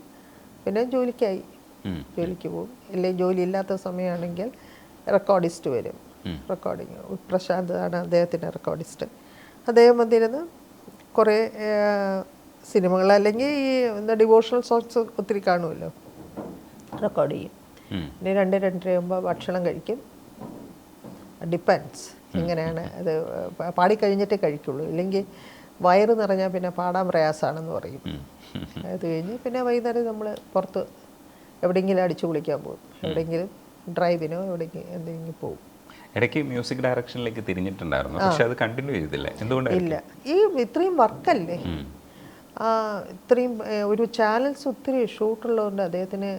പിന്നെ ജോലിക്ക് പോകും. ഇല്ലെങ്കിൽ ജോലി ഇല്ലാത്ത സമയമാണെങ്കിൽ റെക്കോർഡിസ്റ്റ് വരും. റെക്കോർഡിങ് പ്രശാന്ത് ആണ് അദ്ദേഹത്തിൻ്റെ റെക്കോർഡിസ്റ്റ്. അദ്ദേഹം വന്നിരുന്ന് കുറേ സിനിമകൾ അല്ലെങ്കിൽ ഈ ഡിവോഷണൽ സോങ്സ് ഒത്തിരി കാണുമല്ലോ, റെക്കോർഡ് ചെയ്യും. പിന്നെ 2-2:30 ആകുമ്പോൾ ഭക്ഷണം കഴിക്കും. ഡിപ്പെൻസ് എങ്ങനെയാണ് അത്, പാടിക്കഴിഞ്ഞിട്ടേ കഴിക്കുള്ളൂ. ഇല്ലെങ്കിൽ വയറ് നിറഞ്ഞാൽ പിന്നെ പാടാൻ പ്രയാസമാണെന്ന് പറയും. അത് കഴിഞ്ഞ് പിന്നെ വൈകുന്നേരം നമ്മൾ പുറത്ത് എവിടെയെങ്കിലും അടിച്ചു കുളിക്കാൻ പോകും, എവിടെയെങ്കിലും ഡ്രൈവിനോ എവിടെയെങ്കിലും എന്തെങ്കിലും പോകും. ഇടയ്ക്ക് മ്യൂസിക് ഡയറക്ഷനിലേക്ക് തിരിഞ്ഞിട്ടുണ്ടായിരുന്നു, പക്ഷെ അത് കണ്ടിന്യൂ ചെയ്തില്ല. എന്തുകൊണ്ടാണ്? ഇല്ല, ഈ ഇത്രയും വർക്കല്ലേ, ഇത്രയും ഒരു ചാനൽസ് ഒത്തിരി ഷൂട്ടുള്ളതുകൊണ്ട് അദ്ദേഹത്തിന്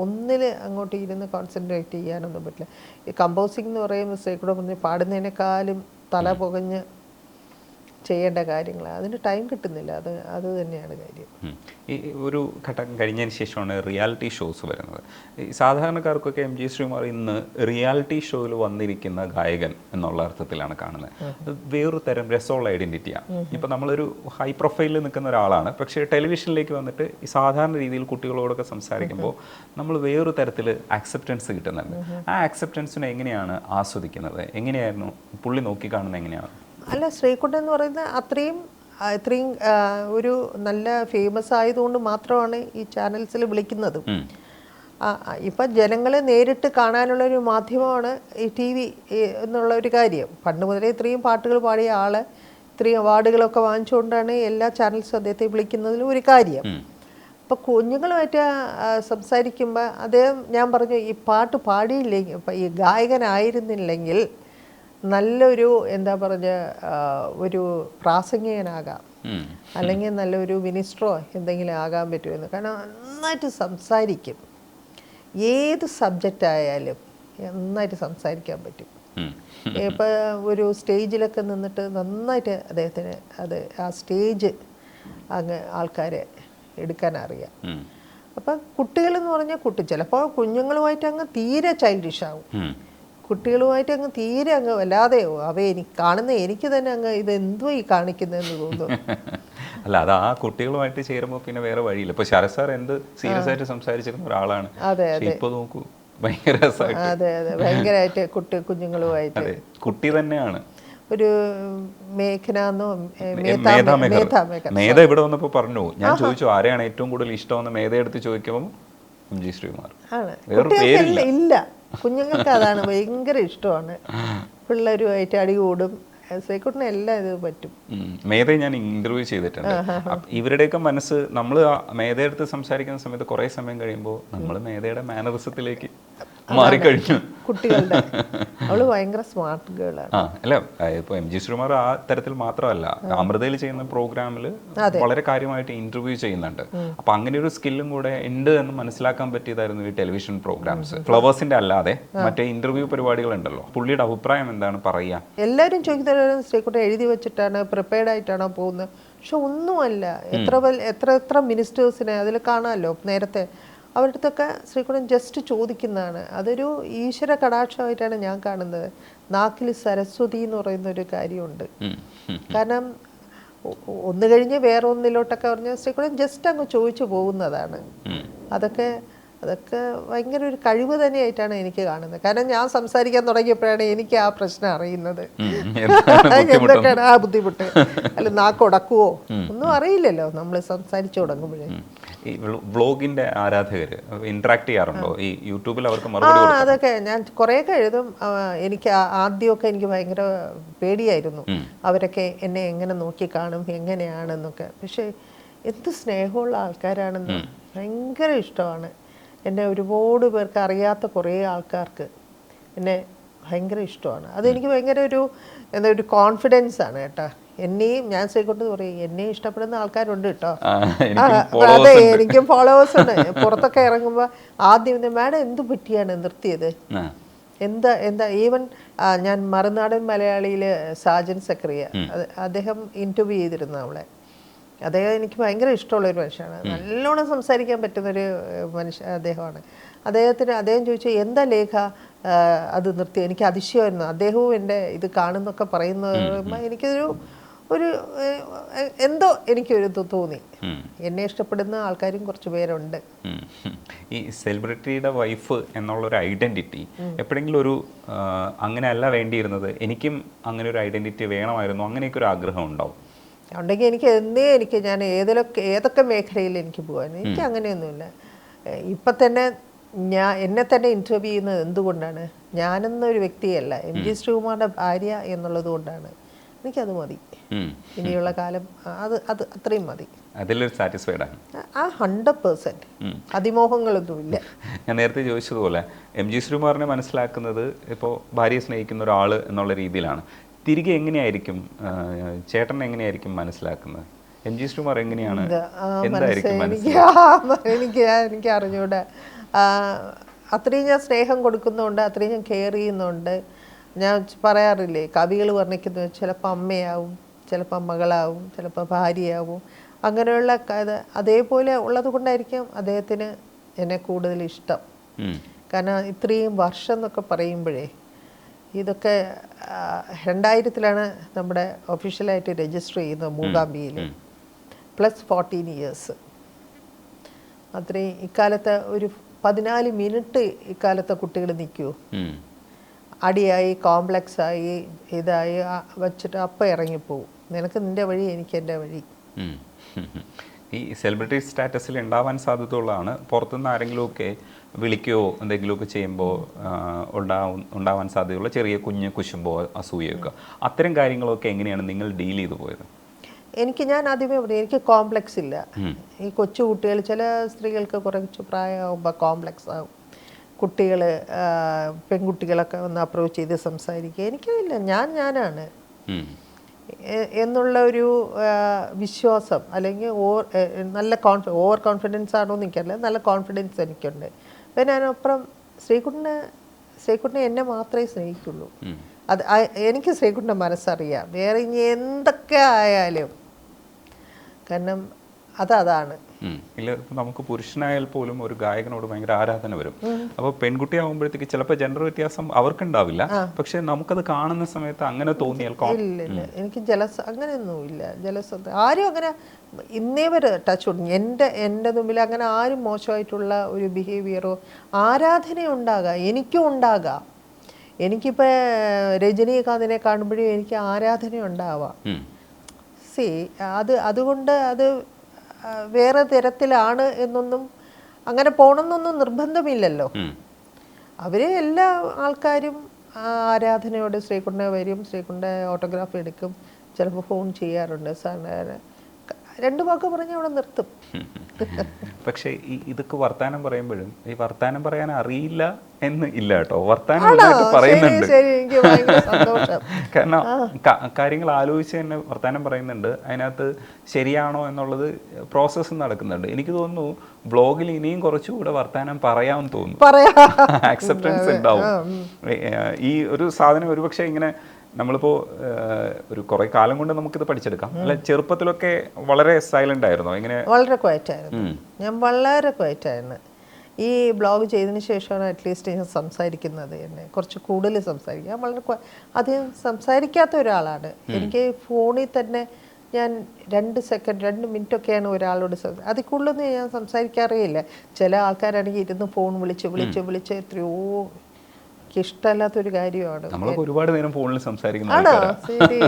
ഒന്നിൽ അങ്ങോട്ട് ഇരുന്ന് കോൺസെൻട്രേറ്റ് ചെയ്യാനൊന്നും പറ്റില്ല. ഈ കമ്പോസിംഗ് എന്ന് പറയുമ്പോൾ ശ്രീകുട്ടൻ പറഞ്ഞ് പാടുന്നതിനേക്കാളും തല പുകഞ്ഞ് ചെയ്യേണ്ട കാര്യങ്ങളാണ്, അതിന് ടൈം കിട്ടുന്നില്ല. അത് തന്നെയാണ് കാര്യം. ഈ ഒരു ഘട്ടം കഴിഞ്ഞതിന് ശേഷമാണ് റിയാലിറ്റി ഷോസ് വരുന്നത്. ഈ സാധാരണക്കാർക്കൊക്കെ എം ജി ശ്രീകുമാർ ഇന്ന് റിയാലിറ്റി ഷോയിൽ വന്നിരിക്കുന്ന ഗായകൻ എന്നുള്ള അർത്ഥത്തിലാണ് കാണുന്നത്. അത് വേറൊരു തരം രസമുള്ള ഐഡൻറ്റിറ്റിയാണ്. ഇപ്പം നമ്മളൊരു ഹൈ പ്രൊഫൈലിൽ നിൽക്കുന്ന ഒരാളാണ്, പക്ഷേ ടെലിവിഷനിലേക്ക് വന്നിട്ട് ഈ സാധാരണ രീതിയിൽ കുട്ടികളോടൊക്കെ സംസാരിക്കുമ്പോൾ നമ്മൾ വേറൊരു തരത്തിൽ ആക്സെപ്റ്റൻസ് കിട്ടുന്നുണ്ട്. ആ ആക്സെപ്റ്റൻസിനെ എങ്ങനെയാണ് ആസ്വദിക്കുന്നത്? എങ്ങനെയായിരുന്നു പുള്ളി നോക്കിക്കാണുന്നത്? എങ്ങനെയാണ്? അല്ല, ശ്രീകുട്ടൻ എന്ന് പറയുന്നത് ഇത്രയും ഒരു നല്ല ഫേമസ് ആയതുകൊണ്ട് മാത്രമാണ് ഈ ചാനൽസിൽ വിളിക്കുന്നത്. ഇപ്പം ജനങ്ങളെ നേരിട്ട് കാണാനുള്ളൊരു മാധ്യമമാണ് ഈ TV എന്നുള്ള ഒരു കാര്യം. പണ്ട് മുതലേ ഇത്രയും പാട്ടുകൾ പാടിയ ആള് ഇത്രയും അവാർഡുകളൊക്കെ വാങ്ങിച്ചുകൊണ്ടാണ് എല്ലാ ചാനൽസും അദ്ദേഹത്തെ വിളിക്കുന്നതിൽ ഒരു കാര്യം. അപ്പം കുഞ്ഞുങ്ങളുമായിട്ട് സംസാരിക്കുമ്പോൾ അദ്ദേഹം, ഞാൻ പറഞ്ഞു, ഈ പാട്ട് പാടിയില്ലെങ്കിൽ, ഇപ്പം ഈ ഗായകനായിരുന്നില്ലെങ്കിൽ നല്ലൊരു എന്താ പറഞ്ഞ ഒരു പ്രാസംഗികനാകാം, അല്ലെങ്കിൽ നല്ലൊരു മിനിസ്റ്ററോ എന്തെങ്കിലും ആകാൻ പറ്റുമെന്ന്. കാരണം നന്നായിട്ട് സംസാരിക്കും, ഏത് സബ്ജക്റ്റ് ആയാലും നന്നായിട്ട് സംസാരിക്കാൻ പറ്റും. ഇപ്പം ഒരു സ്റ്റേജിലൊക്കെ നിന്നിട്ട് നന്നായിട്ട് അദ്ദേഹത്തിന് ആ സ്റ്റേജ് അങ്ങ് ആൾക്കാരെ എടുക്കാൻ അറിയാം. അപ്പം കുട്ടികളെന്ന് പറഞ്ഞാൽ ചിലപ്പോൾ കുഞ്ഞുങ്ങളുമായിട്ട് അങ്ങ് തീരെ ചൈൽഡിഷ് ആവും, കുട്ടികളുമായിട്ട് അങ്ങ് തീരെ അങ്ങ് വല്ലാതെ കാണുന്ന എനിക്ക് തന്നെ അങ്ങ് ഇത് എന്തോ ഈ കാണിക്കുന്നതെന്ന് തോന്നുന്നു. അല്ല, അത് ആ കുട്ടികളുമായിട്ട് ചേരുമ്പോൾ പിന്നെ വേറെ വഴിയില്ല. ഇപ്പൊ ശരത് സാർ എന്ത് സീരിയസ് ആയിട്ട് സംസാരിച്ചിരുന്ന ഒരാളാണ്. ഇപ്പൊ നോക്കൂ, ഭയങ്കര രസമായിട്ട്. അതെ, ഭയങ്കരമായിട്ട് കുഞ്ഞുങ്ങളുമായിട്ട് കുട്ടി തന്നെയാണ്. ഒരു മേഘനാന്നോ മേധ ഇവിടെ വന്നപ്പോ പറഞ്ഞു, ഞാൻ ചോദിച്ചു ആരെയാണ് ഏറ്റവും കൂടുതൽ ഇഷ്ടമെന്ന്. മേധ എടുത്ത് ചോദിക്കുമ്പോൾ എം ജി ശ്രീകുമാർ ആണ്. കുട്ടികൾക്കില്ല, കുഞ്ഞുങ്ങൾക്ക് അതാണ് ഭയങ്കര ഇഷ്ടമാണ്. പിള്ളേരുമായിട്ട് അടി കൂടും, ശ്രീകുട്ടന് എല്ലാം ഇത് പറ്റും. മേധയെ ഞാൻ ഇന്റർവ്യൂ ചെയ്തിട്ടുണ്ട്. ഇവരുടെയൊക്കെ മനസ്സ് നമ്മൾ മേധയെടുത്ത് സംസാരിക്കുന്ന സമയത്ത് കുറെ സമയം കഴിയുമ്പോൾ നമ്മൾ മേധയുടെ മാനറിസത്തിലേക്ക് മാറിക്കഴിഞ്ഞു. കുട്ടികളുടെ അവള് ഭയങ്കര സ്മാർട്ട് ഗേളാണ്. അല്ല ഇപ്പൊ എം ജി ശ്രീകുമാർ ആ തരത്തിൽ മാത്രമല്ല, അമൃതയിൽ ചെയ്യുന്ന പ്രോഗ്രാമിൽ വളരെ കാര്യമായിട്ട് ഇന്റർവ്യൂ ചെയ്യുന്നുണ്ട്. അപ്പൊ അങ്ങനെ ഒരു സ്കില്ലും കൂടെ ഉണ്ട് എന്ന് മനസ്സിലാക്കാൻ പറ്റിയതായിരുന്നു ഈ ടെലിവിഷൻ പ്രോഗ്രാംസ്. ഫ്ലവേഴ്സിന്റെ അല്ലാതെ മറ്റേ ഇന്റർവ്യൂ പരിപാടികൾ ഉണ്ടല്ലോ. പുള്ളിയുടെ അഭിപ്രായം എന്താണ് പറയുക? എല്ലാവരും ചോദിക്കുന്നത് ശ്രീകുട്ടൻ എഴുതി വെച്ചിട്ടാണ് പ്രിപ്പയർഡ് ആയിട്ടാണോ പോകുന്നത്? പക്ഷെ ഒന്നുമല്ല. എത്ര മിനിസ്റ്റേഴ്സിനെ അതിൽ കാണാമല്ലോ നേരത്തെ. അവരുടെ അടുത്തൊക്കെ ശ്രീകുട്ടൻ ജസ്റ്റ് ചോദിക്കുന്നതാണ്. അതൊരു ഈശ്വര കടാക്ഷമായിട്ടാണ് ഞാൻ കാണുന്നത്. നാക്കിൽ സരസ്വതി എന്ന് പറയുന്ന ഒരു കാര്യമുണ്ട്. കാരണം ഒന്ന് കഴിഞ്ഞ് വേറെ ഒന്നിലോട്ടൊക്കെ പറഞ്ഞ ശ്രീകുട്ടൻ ജസ്റ്റ് അങ്ങ് ചോദിച്ചു പോകുന്നതാണ്. അതൊക്കെ ഭയങ്കര ഒരു കഴിവ് തന്നെയായിട്ടാണ് എനിക്ക് കാണുന്നത്. കാരണം ഞാൻ സംസാരിക്കാൻ തുടങ്ങിയപ്പോഴാണ് എനിക്ക് ആ പ്രശ്നം അറിയുന്നത്. എന്തൊക്കെയാണ് ആ ബുദ്ധിമുട്ട്, അല്ല നാക്കുടക്കുവോ ഒന്നും അറിയില്ലല്ലോ നമ്മൾ സംസാരിച്ചു തുടങ്ങുമ്പോഴേ. ഈ വ്ളോഗിന്റെ ആരാധകർ ഇന്ററാക്ട് ചെയ്യാറുണ്ടോ ഈ യൂട്യൂബിൽ? അവർക്ക് മറുപടി അതൊക്കെ ഞാൻ കുറേയൊക്കെ എഴുതും. എനിക്ക് ആദ്യമൊക്കെ എനിക്ക് ഭയങ്കര പേടിയായിരുന്നു, അവരൊക്കെ എന്നെ എങ്ങനെ നോക്കി കാണും എങ്ങനെയാണെന്നൊക്കെ. പക്ഷെ എന്ത് സ്നേഹമുള്ള ആൾക്കാരാണെന്ന് ഭയങ്കര ഇഷ്ടമാണ്. എന്നെ ഒരുപാട് പേർക്ക് അറിയാത്ത കുറേ ആൾക്കാർക്ക് എന്നെ ഭയങ്കര ഇഷ്ടമാണ്. അതെനിക്ക് ഭയങ്കര ഒരു കോൺഫിഡൻസ് ആണ് കേട്ടോ. എന്നെയും ഞാൻ ശ്രീകുട്ടൻ പറയും, എന്നെയും ഇഷ്ടപ്പെടുന്ന ആൾക്കാരുണ്ട് കേട്ടോ. അതെ, എനിക്കും ഫോളോവേഴ്സ് ഉണ്ട്. പുറത്തൊക്കെ ഇറങ്ങുമ്പോൾ ആദ്യം മാഡം എന്ത് പറ്റിയാണ് നിർത്തിയത്, എന്താ ഈവൻ ഞാൻ മറുനാടൻ മലയാളിയിൽ സാജൻ സക്രിയ അദ്ദേഹം ഇന്റർവ്യൂ ചെയ്തിരുന്നു അവളെ. അദ്ദേഹം എനിക്ക് ഭയങ്കര ഇഷ്ടമുള്ളൊരു മനുഷ്യനാണ്. നല്ലോണം സംസാരിക്കാൻ പറ്റുന്നൊരു അദ്ദേഹമാണ്. അദ്ദേഹം ചോദിച്ചു എന്താ ലേഖ അത് നിർത്തി. എനിക്ക് അതിശയമായിരുന്നു. അദ്ദേഹവും എൻ്റെ ഇത് കാണുന്നൊക്കെ പറയുന്നത് എന്തോ എനിക്കൊരു തോന്നി. എന്നെ ഇഷ്ടപ്പെടുന്ന ആൾക്കാരും കുറച്ച് പേരുണ്ട്. ഈ സെലിബ്രിറ്റിയുടെ വൈഫ് എന്നുള്ളൊരു ഐഡന്റിറ്റി എപ്പോഴെങ്കിലും അങ്ങനെ അല്ല വേണ്ടിയിരുന്നത്, എനിക്കും അങ്ങനെ ഒരു ഐഡന്റിറ്റി വേണമായിരുന്നു, അങ്ങനെയൊക്കെ ഒരു ആഗ്രഹം ഉണ്ടാവും ഉണ്ടെങ്കിൽ ഞാൻ ഏതൊക്കെ മേഖലയിൽ എനിക്ക് പോകാൻ എനിക്ക് അങ്ങനെയൊന്നുമില്ല. ഇപ്പം തന്നെ എന്നെ തന്നെ ഇൻ്റർവ്യൂ ചെയ്യുന്നത് എന്തുകൊണ്ടാണ്? ഞാനെന്നൊരു വ്യക്തിയല്ല, എം ജി ശ്രീകുമാറിൻ്റെ ഭാര്യ എന്നുള്ളത് കൊണ്ടാണ്. എനിക്കത് മതി. ഇനിയുള്ള കാലം അത് അത്രയും മതി. അതിലൊരു സാറ്റിസ്ഫൈഡ് ആണ്. 100%. അതിമോഹങ്ങളൊന്നുമില്ല. ഞാൻ നേരത്തെ ചോദിച്ചതുപോലെ എം ജി ശ്രീകുമാറിനെ മനസ്സിലാക്കുന്നത് ഇപ്പോൾ ഭാര്യയെ സ്നേഹിക്കുന്ന ഒരാൾ എന്നുള്ള രീതിയിലാണ്. തിരികെ എങ്ങനെയായിരിക്കും ചേട്ടൻ എങ്ങനെയായിരിക്കും മനസ്സിലാക്കുന്നത്? എം ജി ശ്രീകുമാർ എങ്ങനെയാണ്, എന്തായിരിക്കും എനിക്ക് അറിഞ്ഞൂടെ. അത്രയും ഞാൻ സ്നേഹം കൊടുക്കുന്നുണ്ട്, അത്രയും ഞാൻ കെയർ ചെയ്യുന്നുണ്ട്. ഞാൻ പറയാറില്ലേ, കവികൾ വർണ്ണിക്കുന്നത് ചിലപ്പോൾ അമ്മയാവും, ചിലപ്പോൾ മകളാവും, ചിലപ്പോൾ ഭാര്യയാവും. അങ്ങനെയുള്ള അതേപോലെ ഉള്ളത് കൊണ്ടായിരിക്കും അദ്ദേഹത്തിന് എന്നെ കൂടുതൽ ഇഷ്ടം. കാരണം ഇത്രയും വർഷം എന്നൊക്കെ പറയുമ്പോഴേ, ഇതൊക്കെ 2000 നമ്മുടെ ഒഫീഷ്യലായിട്ട് രജിസ്റ്റർ ചെയ്യുന്നത് മൂകാംബിയിൽ. Plus 14 years. അത്രയും ഇക്കാലത്തെ ഒരു 14 മിനിറ്റ് ഇക്കാലത്തെ കുട്ടികൾ നിൽക്കൂ. അടിയായി കോംപ്ലക്സ് ആയി ഇതായി വച്ചിട്ട് അപ്പം ഇറങ്ങിപ്പോവും. നിനക്ക് നിൻ്റെ വഴി, എനിക്ക് എൻ്റെ വഴി. ഈ സെലിബ്രിറ്റി സ്റ്റാറ്റസിൽ ഉണ്ടാവാൻ സാധ്യതയുള്ളതാണ്. പുറത്തുനിന്ന് ആരെങ്കിലുമൊക്കെ വിളിക്കുകയോ എന്തെങ്കിലുമൊക്കെ ചെയ്യുമ്പോൾ ഉണ്ടാവാൻ സാധ്യതയുള്ള ചെറിയ കുശുമ്പോ അസൂയൊക്കെ, അത്തരം കാര്യങ്ങളൊക്കെ എങ്ങനെയാണ് നിങ്ങൾ ഡീൽ ചെയ്തു പോയത്? ഞാൻ ആദ്യമേ പറയും, എനിക്ക് കോംപ്ലക്സ് ഇല്ല. ഈ കൊച്ചു കുട്ടികൾ, ചില സ്ത്രീകൾക്ക് കുറച്ച് പ്രായമാകുമ്പോൾ കോംപ്ലക്സ് ആകും. കുട്ടികൾ പെൺകുട്ടികളൊക്കെ ഒന്ന് അപ്രോച്ച് ചെയ്ത് സംസാരിക്കുക. എനിക്കതില്ല, ഞാനാണ് എന്നുള്ള ഒരു വിശ്വാസം, അല്ലെങ്കിൽ നല്ല ഓവർ കോൺഫിഡൻസ് ആണോ എന്ന് എനിക്കറിയില്ല, നല്ല കോൺഫിഡൻസ് എനിക്കുണ്ട്. അപ്പം ഞാനപ്പുറം ശ്രീകുട്ടനെ എന്നെ മാത്രമേ സ്നേഹിക്കുള്ളൂ. എനിക്ക് ശ്രീകുട്ടൻ്റെ മനസ്സറിയാം, വേറെ ഇനി എന്തൊക്കെ ആയാലും. കാരണം അതാണ്. ഇല്ല, നമുക്ക് പുരുഷനായാൽ പോലും ഒരു ഗായകനോട് ഭയങ്കര ആരാധന വരും. അപ്പോൾ പെൺകുട്ടി ആകുമ്പോഴത്തേക്ക് ചിലപ്പോൾ ജെൻഡർ വ്യത്യാസം അവർക്കുണ്ടാവില്ല, പക്ഷെ നമുക്കത് കാണുന്ന സമയത്ത് അങ്ങനെ തോന്നിയാൽ ഇല്ല, എനിക്ക് അങ്ങനെയൊന്നുമില്ല. ആരും അങ്ങനെ ഇന്നേ വരെ ടച്ച് കൊടുക്കും എൻ്റെ മുമ്പിൽ അങ്ങനെ ആരും മോശമായിട്ടുള്ള ഒരു ബിഹേവിയറോ ആരാധനയോ ഉണ്ടാകാം. എനിക്കും ഉണ്ടാകാം. എനിക്കിപ്പോൾ രജനീകാന്തിനെ കാണുമ്പോഴും എനിക്ക് ആരാധന ഉണ്ടാവാം. അതുകൊണ്ട് അത് വേറെ തരത്തിലാണ് എന്നൊന്നും അങ്ങനെ പോകണമെന്നൊന്നും നിർബന്ധമില്ലല്ലോ. എല്ലാ ആൾക്കാരും ആരാധനയോട് ശ്രീകുണ്ഠ വരും, ശ്രീകുണ്ഠ ഓട്ടോഗ്രാഫ് എടുക്കും, ചിലപ്പോൾ ഫോൺ ചെയ്യാറുണ്ട്. സാറിന് 2 വാക്ക് പറഞ്ഞ് അവിടെ നിർത്തും. പക്ഷേ ഇതൊക്കെ വർത്താനം പറയുമ്പോഴും ഈ വർത്താനം പറയാൻ അറിയില്ല എന്ന് ഇല്ല കേട്ടോ, വർത്താനം നന്നായിട്ട് പറയുന്നുണ്ട്. ശരി, എനിക്ക് ഭയങ്കര സന്തോഷം. കാരണം കാര്യങ്ങൾ ആലോചിച്ച് തന്നെ വർത്താനം പറയുന്നുണ്ട്. അതിനകത്ത് ശരിയാണോ എന്നുള്ളത് പ്രോസസ്സ് നടക്കുന്നുണ്ട്. എനിക്ക് തോന്നുന്നു ബ്ലോഗിൽ ഇനിയും കുറച്ചുകൂടെ വർത്താനം പറയാമെന്ന് തോന്നുന്നു. ആക്സെപ്റ്റൻസ് ഉണ്ടാവും. ഈ ഒരു സാധനം ഒരുപക്ഷെ ഇങ്ങനെ നമ്മളിപ്പോൾ ഒരു കുറേ കാലം കൊണ്ട് നമുക്കിത് പഠിച്ചെടുക്കാം. അല്ല, ചെറുപ്പത്തിലൊക്കെ വളരെ സൈലന്റ് ആയിരുന്നോ? ഇങ്ങനെ വളരെ ക്വയറ്റായിരുന്നു. ഞാൻ വളരെ ക്വയറ്റായിരുന്നു. ഈ ബ്ലോഗ് ചെയ്തതിന് ശേഷമാണ് അറ്റ്ലീസ്റ്റ് ഞാൻ സംസാരിക്കുന്നത് തന്നെ, കുറച്ച് കൂടുതൽ സംസാരിക്കുക. ഞാൻ വളരെ അധികം സംസാരിക്കാത്ത ഒരാളാണ്. എനിക്ക് ഫോണിൽ തന്നെ ഞാൻ 2 സെക്കൻഡ് 2 മിനിറ്റൊക്കെയാണ് ഒരാളോട് അതിൽ കൂടുതലൊന്നും ഞാൻ സംസാരിക്കാറേ ഇല്ല. ചില ആൾക്കാരാണെങ്കിൽ ഇരുന്ന് ഫോൺ വിളിച്ച് എത്രയോ ഇഷ്ടമല്ലാത്തൊരു കാര്യമാണ്. നമ്മളൊക്കെ ഒരുപാട് നേരം ഫോണിൽ സംസാരിക്കുന്നു. ആണോ? ശരി.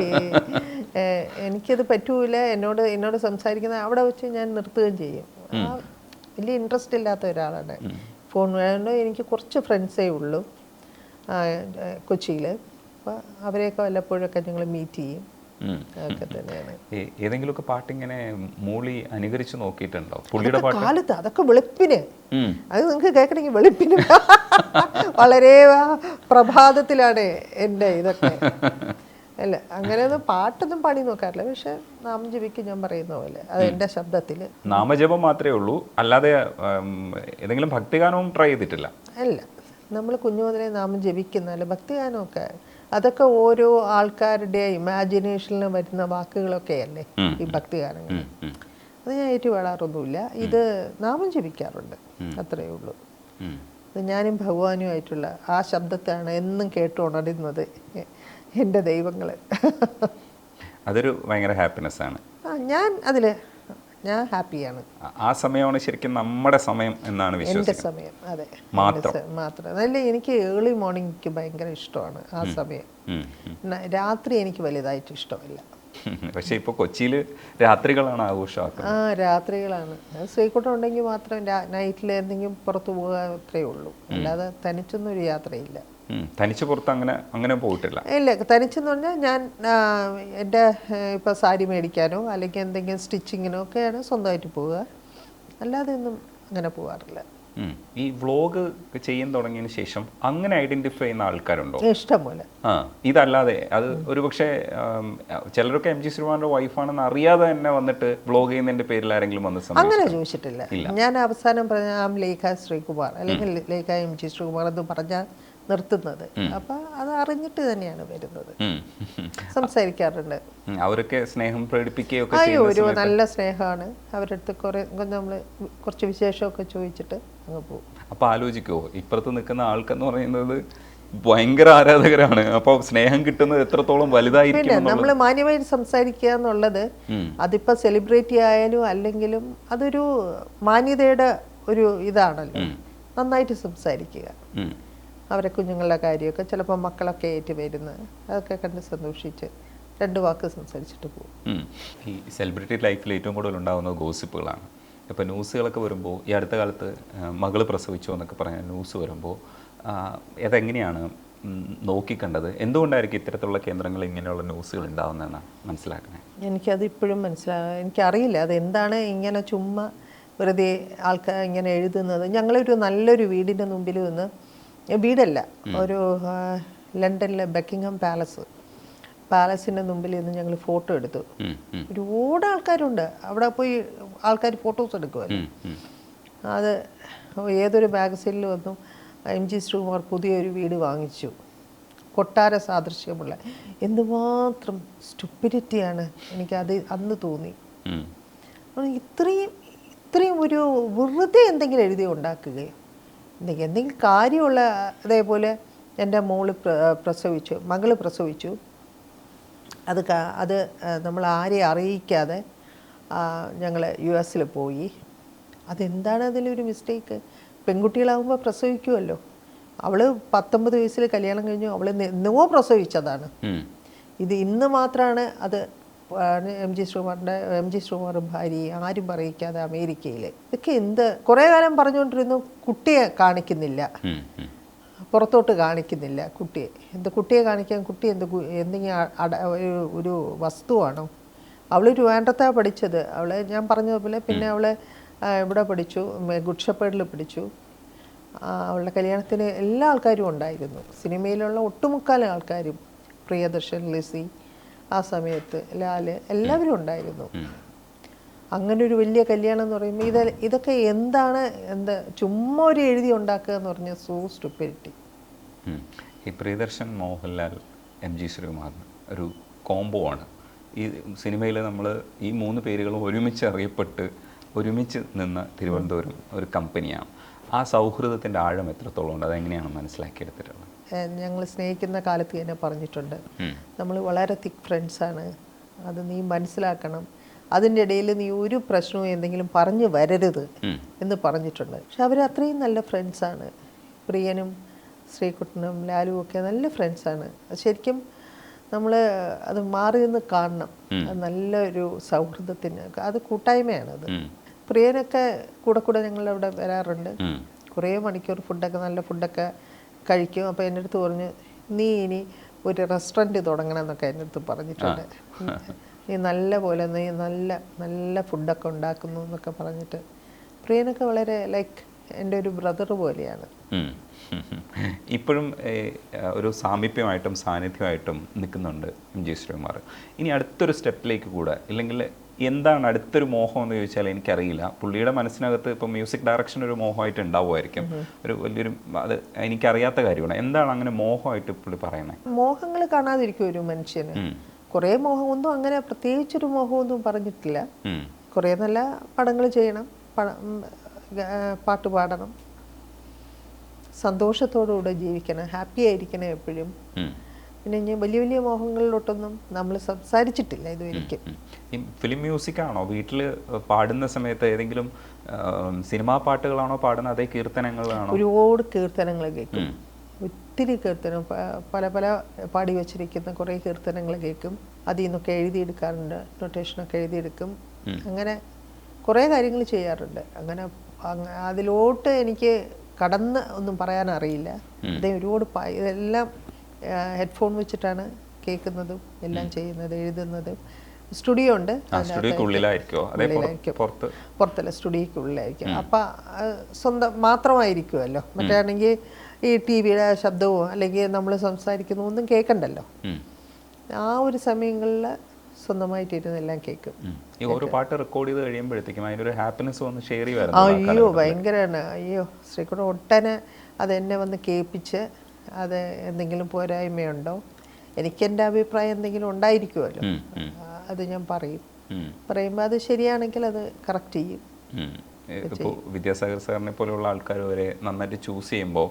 എനിക്കത് പറ്റൂല. എന്നോട് സംസാരിക്കുന്ന അവിടെ വെച്ച് ഞാൻ നിർത്തുകയും ചെയ്യും. വലിയ ഇൻട്രസ്റ്റ് ഇല്ലാത്ത ഒരാളാണ് ഫോൺ. വേണ്ട, എനിക്ക് കുറച്ച് ഫ്രണ്ട്സേ ഉള്ളൂ കൊച്ചിയിൽ. അപ്പോൾ അവരെയൊക്കെ വല്ലപ്പോഴൊക്കെ ഞങ്ങൾ മീറ്റ് ചെയ്യും. അതൊക്കെ തന്നെയാണ്. ഏതെങ്കിലുമൊക്കെ പാട്ടിങ്ങനെ മൂളി അനുകരിച്ച് നോക്കിയിട്ടുണ്ടോ? പുള്ളിയുടെ കാലത്ത് അതൊക്കെ വെളുപ്പിന്, അത് നിങ്ങൾക്ക് കേൾക്കണമെങ്കിൽ വെളുപ്പിന് വളരെ പ്രഭാതത്തിലാണ് എൻ്റെ ഇതൊക്കെ. അല്ല, അങ്ങനെയൊന്നും പാട്ടൊന്നും പാടി നോക്കാറില്ല. പക്ഷെ നാമജപിക്ക് ഞാൻ പറയുന്ന പോലെ അത് എൻ്റെ ശബ്ദത്തിൽ. നാമജപം മാത്രമേ ഉള്ളൂ, അല്ലാതെ ഏതെങ്കിലും ഭക്തിഗാനവും ട്രൈ ചെയ്തിട്ടില്ല? അല്ല, നമ്മൾ കുഞ്ഞു മുതലേ നാമം ജപിക്കുന്നതല്ല. ഭക്തിഗാനമൊക്കെ അതൊക്കെ ഓരോ ആൾക്കാരുടെ ഇമാജിനേഷനിൽ വരുന്ന വാക്കുകളൊക്കെ അല്ലേ ഈ ഭക്തിഗാനങ്ങൾ. അത് ഞാൻ ഏറ്റുപാടാറൊന്നുമില്ല. ഇത് നാമം ജപിക്കാറുണ്ട്, അത്രയേ ഉള്ളൂ. ഞാനും ഭഗവാനുമായിട്ടുള്ള ആ ശബ്ദത്താണ് എന്നും കേട്ടുണരുന്നത് എൻ്റെ ദൈവങ്ങൾ. അതൊരു ഭയങ്കര ഹാപ്പിനെസ് ആണ്. ഞാൻ ഹാപ്പിയാണ്. ആ സമയമാണ് ശരിക്കും നമ്മുടെ സമയം എന്നാണ് എൻ്റെ സമയം. അതെ, മാത്രം. അതല്ല, എനിക്ക് ഏർലി മോർണിംഗ് ഭയങ്കര ഇഷ്ടമാണ് ആ സമയം. രാത്രി എനിക്ക് വലുതായിട്ട് ഇഷ്ടമല്ല. പക്ഷെ ഇപ്പൊ കൊച്ചിയിൽ രാത്രികളാണ് ആഘോഷമാക്കുന്നത്. രാത്രികളാണ്. ശ്രീകുട്ടം ഉണ്ടെങ്കിൽ മാത്രം നൈറ്റിൽ എന്തെങ്കിലും പുറത്തു പോകുക അത്രയേ ഉള്ളൂ. അല്ലാതെ തനിച്ചൊന്നും ഒരു യാത്രയില്ല. തനിച്ച് പുറത്ത് അങ്ങനെ പോയിട്ടില്ല? ഇല്ല, തനിച്ചെന്ന് പറഞ്ഞാൽ ഞാൻ എൻ്റെ ഇപ്പോൾ സാരി മേടിക്കാനോ അല്ലെങ്കിൽ എന്തെങ്കിലും സ്റ്റിച്ചിങ്ങിനോ ഒക്കെയാണ് സ്വന്തമായിട്ട് പോവുക. അല്ലാതെ ഒന്നും അങ്ങനെ പോകാറില്ല. ഈ വ്ളോഗ് ചെയ്യാൻ തുടങ്ങിയതിന് ശേഷം അങ്ങനെ ഐഡന്റിഫൈ ചെയ്യുന്ന ആൾക്കാരുണ്ടോ? ഇഷ്ടം പോലെ. ഇതല്ലാതെ അത് ഒരുപക്ഷെ ചിലരൊക്കെ എം ജി ശ്രീകുമാറിന്റെ വൈഫാണെന്ന് അറിയാതെ തന്നെ വന്നിട്ട് വ്ളോഗ് ചെയ്യുന്നതിന്റെ പേരിൽ ആരെങ്കിലും വന്ന് അങ്ങനെ ചോദിച്ചിട്ടില്ല. ഞാൻ അവസാനം പറഞ്ഞ ലേഖ ശ്രീകുമാർ അല്ലെങ്കിൽ ലേഖ എം ജി ശ്രീകുമാർ എന്ന് പറഞ്ഞാൽ നിർത്തുന്നത്. അപ്പൊ അത് അറിഞ്ഞിട്ട് തന്നെയാണ് വരുന്നത്. സംസാരിക്കാറുണ്ട്. അവരൊക്കെ സ്നേഹം പ്രകടിപ്പിക്കുകയൊക്കെ ഒരു നല്ല സ്നേഹമാണ്. അവരുടെ അടുത്ത് കുറെ നമ്മൾ കുറച്ച് വിശേഷമൊക്കെ ചോദിച്ചിട്ട് അങ്ങ് പോകും. അപ്പൊ ആലോചിക്കുവോ, ഇപ്പുറത്ത് നിൽക്കുന്ന ആൾക്കെന്ന് പറയുന്നത് ഭയങ്കര ആരാധകരാണ്, അപ്പോൾ സ്നേഹം കിട്ടുന്നത് എത്രത്തോളം വലുതായിരിക്കും. നമ്മൾ മാന്യമായിട്ട് സംസാരിക്കുക എന്നുള്ളത് അതിപ്പോ സെലിബ്രിറ്റി ആയാലും അല്ലെങ്കിലും അതൊരു മാന്യതയുടെ ഒരു ഇതാണല്ലോ. നന്നായിട്ട് സംസാരിക്കുക. അവരെ കുഞ്ഞുങ്ങളുടെ കാര്യമൊക്കെ ചിലപ്പോൾ മക്കളൊക്കെ ആയിട്ട് വരുന്നത് അതൊക്കെ കണ്ട് സന്തോഷിച്ച് 2 വാക്ക് സംസാരിച്ചിട്ട് പോകും. ഈ സെലിബ്രിറ്റി ലൈഫിൽ ഏറ്റവും കൂടുതൽ ഉണ്ടാകുന്നത് ഗോസിപ്പുകളാണ്. ഇപ്പോൾ ന്യൂസുകളൊക്കെ വരുമ്പോൾ ഈ അടുത്ത കാലത്ത് മകൾ പ്രസവിച്ചോ എന്നൊക്കെ പറഞ്ഞാൽ ന്യൂസ് വരുമ്പോൾ അതെങ്ങനെയാണ് നോക്കിക്കണ്ടത്? എന്തുകൊണ്ടായിരിക്കും ഇത്തരത്തിലുള്ള കേന്ദ്രങ്ങളിൽ ഇങ്ങനെയുള്ള ന്യൂസുകൾ ഉണ്ടാകുന്നതെന്നാണ് മനസ്സിലാക്കുന്നത്? എനിക്കത് ഇപ്പോഴും എനിക്കറിയില്ല അതെന്താണ് ഇങ്ങനെ ചുമ്മാ വെറുതെ ആൾക്കാർ ഇങ്ങനെ എഴുതുന്നത്. ഞങ്ങളൊരു നല്ലൊരു വീടിൻ്റെ മുമ്പിൽ നിന്ന്, വീടല്ല, ഒരു ലണ്ടനിലെ ബക്കിംഗ്ഹാം പാലസിൻ്റെ മുമ്പിൽ നിന്ന് ഞങ്ങൾ ഫോട്ടോ എടുത്തു. ഒരുപാട് ആൾക്കാരുണ്ട് അവിടെ. പോയി ആൾക്കാർ ഫോട്ടോസ് എടുക്കുമല്ലോ. അത് ഏതൊരു മാഗസീനിൽ വന്നു, എം ജി ശ്രീകുമാർ പുതിയൊരു വീട് വാങ്ങിച്ചു, കൊട്ടാര സാദൃശ്യമുള്ള. എന്തുമാത്രം സ്റ്റുപ്പിഡിറ്റിയാണ് എനിക്കത് അന്ന് തോന്നി. ഇത്രയും ഒരു വെറുതെ എന്തെങ്കിലും എഴുതി ഉണ്ടാക്കുകയും എന്തെങ്കിലും കാര്യമുള്ള. അതേപോലെ എൻ്റെ മകള് പ്രസവിച്ചു. അത് നമ്മൾ ആരെയും അറിയിക്കാതെ ഞങ്ങൾ US പോയി. അതെന്താണ് അതിലൊരു മിസ്റ്റേക്ക്? പെൺകുട്ടികളാകുമ്പോൾ പ്രസവിക്കുമല്ലോ. അവള് 19 വയസ്സിൽ കല്യാണം കഴിഞ്ഞു. അവൾ എന്നോ പ്രസവിച്ചതാണ്. ഇത് ഇന്ന് മാത്രമാണ് അത് എം ജി ശ്രീകുമാറും ഭാര്യ ആരും പറയിക്കാതെ അമേരിക്കയിൽ. ഇതൊക്കെ എന്ത് കുറേ കാലം പറഞ്ഞുകൊണ്ടിരുന്നു, കുട്ടിയെ കാണിക്കുന്നില്ല. പുറത്തോട്ട് കാണിക്കുന്നില്ല കുട്ടിയെ. കുട്ടിയെ കാണിക്കാൻ കുട്ടി എന്തെങ്കിലും ഒരു വസ്തുവാണോ? അവൾ ട്രിവാൻഡ്രത്താണ് പഠിച്ചത്. ഞാൻ പറഞ്ഞതുപോലെ പിന്നെ അവൾ ഇവിടെ പഠിച്ചു, ഗുഡ് ഷെപ്പേർഡിൽ പഠിച്ചു. അവളുടെ കല്യാണത്തിന് എല്ലാ ആൾക്കാരും ഉണ്ടായിരുന്നു, സിനിമയിലുള്ള ഒട്ടുമുക്കാൽ ആൾക്കാരും, പ്രിയദർശൻ, ലിസി, ആ സമയത്ത് ലാല്, എല്ലാവരും ഉണ്ടായിരുന്നു. അങ്ങനെ ഒരു വലിയ കല്യാണം എന്ന് പറയുമ്പോൾ ഇതൊക്കെ എന്താണ്, ചുമ്മാ ഒരു എഴുതി ഉണ്ടാക്കുക എന്ന് പറഞ്ഞാൽ സോ സ്റ്റുപ്പിഡിറ്റി. ഈ പ്രിയദർശൻ, മോഹൻലാൽ, MG ശ്രീകുമാർ ഒരു കോംബോ ആണ്. ഈ സിനിമയിൽ നമ്മൾ ഈ 3 പേരുകളും ഒരുമിച്ച് അറിയപ്പെട്ട് ഒരുമിച്ച് നിന്ന തിരുവനന്തപുരം ഒരു കമ്പനിയാണ്. ആ സൗഹൃദത്തിൻ്റെ ആഴം എത്രത്തോളം ഉണ്ട്, അതെങ്ങനെയാണ് മനസ്സിലാക്കിയെടുത്തിട്ടുള്ളത്? ഞങ്ങൾ സ്നേഹിക്കുന്ന കാലത്ത് തന്നെ പറഞ്ഞിട്ടുണ്ട്, നമ്മൾ വളരെ തിക്ക് ഫ്രണ്ട്സാണ്, അത് നീ മനസ്സിലാക്കണം, അതിൻ്റെ ഇടയിൽ നീ ഒരു പ്രശ്നവും എന്തെങ്കിലും പറഞ്ഞു വരരുത് എന്ന് പറഞ്ഞിട്ടുണ്ട്. പക്ഷെ അവർ അത്രയും നല്ല ഫ്രണ്ട്സാണ്. പ്രിയനും ശ്രീകുട്ടനും ലാലും ഒക്കെ നല്ല ഫ്രണ്ട്സാണ്. ശരിക്കും നമ്മൾ അത് മാറി നിന്ന് കാണണം. അത് നല്ലൊരു സൗഹൃദത്തിന് അത് കൂട്ടായ്മയാണത്. പ്രിയനൊക്കെ കൂടെ ഞങ്ങളുടെ അവിടെ വരാറുണ്ട്. കുറേ മണിക്കൂർ നല്ല ഫുഡൊക്കെ കഴിക്കും. അപ്പോൾ എൻ്റെ അടുത്ത് പറഞ്ഞു, നീ ഇനി ഒരു റെസ്റ്റോറൻറ്റ് തുടങ്ങണം എന്നൊക്കെ എൻ്റെ അടുത്ത് പറഞ്ഞിട്ടുണ്ട്. നീ നീ നല്ല ഫുഡൊക്കെ ഉണ്ടാക്കുന്നു എന്നൊക്കെ പറഞ്ഞിട്ട്. പ്രിയനൊക്കെ വളരെ ലൈക്ക് എൻ്റെ ഒരു ബ്രദർ പോലെയാണ്. ഇപ്പോഴും ഒരു സാമീപ്യമായിട്ടും സാന്നിധ്യമായിട്ടും നിൽക്കുന്നുണ്ട് MG ശ്രീകുമാർ. ഇനി അടുത്തൊരു സ്റ്റെപ്പിലേക്ക് കൂടെ, ഇല്ലെങ്കിൽ എന്താണ് അടുത്തൊരു മോഹം എന്ന് ചോദിച്ചാൽ എനിക്കറിയില്ല. പുള്ളിയുടെ മനസ്സിനകത്ത് ഇപ്പോൾ മ്യൂസിക് ഡയറക്ഷൻ ഒരു മോഹമായിട്ട് ഉണ്ടാവുമായിരിക്കും, ഒരു വലിയൊരു, അത് എനിക്കറിയാത്ത കാര്യമാണ്. എന്താണ് അങ്ങനെ മോഹമായിട്ട് പുള്ളി പറയുന്നത്? മോഹങ്ങൾ കാണാതിരിക്കും ഒരു മനുഷ്യന്. കുറേ മോഹമൊന്നും അങ്ങനെ പ്രത്യേകിച്ചൊരു മോഹമൊന്നും പറഞ്ഞിട്ടില്ല. കുറേ നല്ല പടങ്ങൾ ചെയ്യണം, പാട്ട് പാടണം, സന്തോഷത്തോടുകൂടെ ജീവിക്കണം, ഹാപ്പി ആയിരിക്കണം എപ്പോഴും. പിന്നെ ഞാൻ വലിയ മോഹങ്ങളിലോട്ടൊന്നും നമ്മൾ സംസാരിച്ചിട്ടില്ല ഇതുവരെയ്ക്കും. ഈ ഫിലിം മ്യൂസിക് ആണോ വീട്ടിൽ പാടുന്ന സമയത്ത്? ഏതെങ്കിലും സിനിമാ പാട്ടുകളാണോ പാടുന്നത്, അതേ കീർത്തനങ്ങളാണോ? ഒരുപാട് കീർത്തനങ്ങൾ കേൾക്കും, ഒത്തിരി കീർത്തനം, പല പാടി വച്ചിരിക്കുന്ന കുറേ കീർത്തനങ്ങൾ കേൾക്കും. അതിൽ നിന്നൊക്കെ എഴുതിയെടുക്കാറുണ്ട്, നൊട്ടേഷനൊക്കെ എഴുതിയെടുക്കും. അങ്ങനെ കുറേ കാര്യങ്ങൾ ചെയ്യാറുണ്ട്. അങ്ങനെ അതിലോട്ട് എനിക്ക് കടന്ന് ഒന്നും പറയാൻ അറിയില്ല. അതേ ഒരുപാട് ഇതെല്ലാം ഹെഡ്ഫോൺ വെച്ചിട്ടാണ് കേൾക്കുന്നതും എല്ലാം ചെയ്യുന്നത്, എഴുതുന്നതും. സ്റ്റുഡിയോ ഉണ്ട്, പുറത്തല്ല, സ്റ്റുഡിയോക്കുള്ളിലായിരിക്കും. അപ്പം മാത്രമായിരിക്കുമല്ലോ. മറ്റാണെങ്കിൽ ഈ TV-യുടെ ശബ്ദവും അല്ലെങ്കിൽ നമ്മൾ സംസാരിക്കുന്ന ഒന്നും കേൾക്കണ്ടല്ലോ. ആ ഒരു സമയങ്ങളിൽ സ്വന്തമായിട്ട് ഇരുന്നെല്ലാം കേൾക്കും. ഓരോ പാട്ട് റെക്കോർഡ് ചെയ്ത് കഴിയുമ്പോഴത്തേക്കും അതിനൊരു ഹാപ്പിനെസ് വന്ന് ഷെയർ ചെയ്യാൻ അയ്യോ ഭയങ്കരമാണ്. അയ്യോ ശ്രീകുട്ടൻ ഒട്ടനെ അതെന്നെ വന്ന് കേൾപ്പിച്ച്, അത് എന്തെങ്കിലും പോരായ്മയുണ്ടോ, എനിക്കെൻ്റെ അഭിപ്രായം എന്തെങ്കിലും ഉണ്ടായിരിക്കുമല്ലോ, അത് ഞാൻ പറയുമ്പോൾ അത് ശരിയാണെങ്കിൽ അത് കറക്റ്റ് ചെയ്യും. ഇപ്പോൾ വിദ്യാസാഗർ സാറിനെ പോലെയുള്ള ആൾക്കാർ വരെ നന്നായിട്ട് ചൂസ് ചെയ്യുമ്പോൾ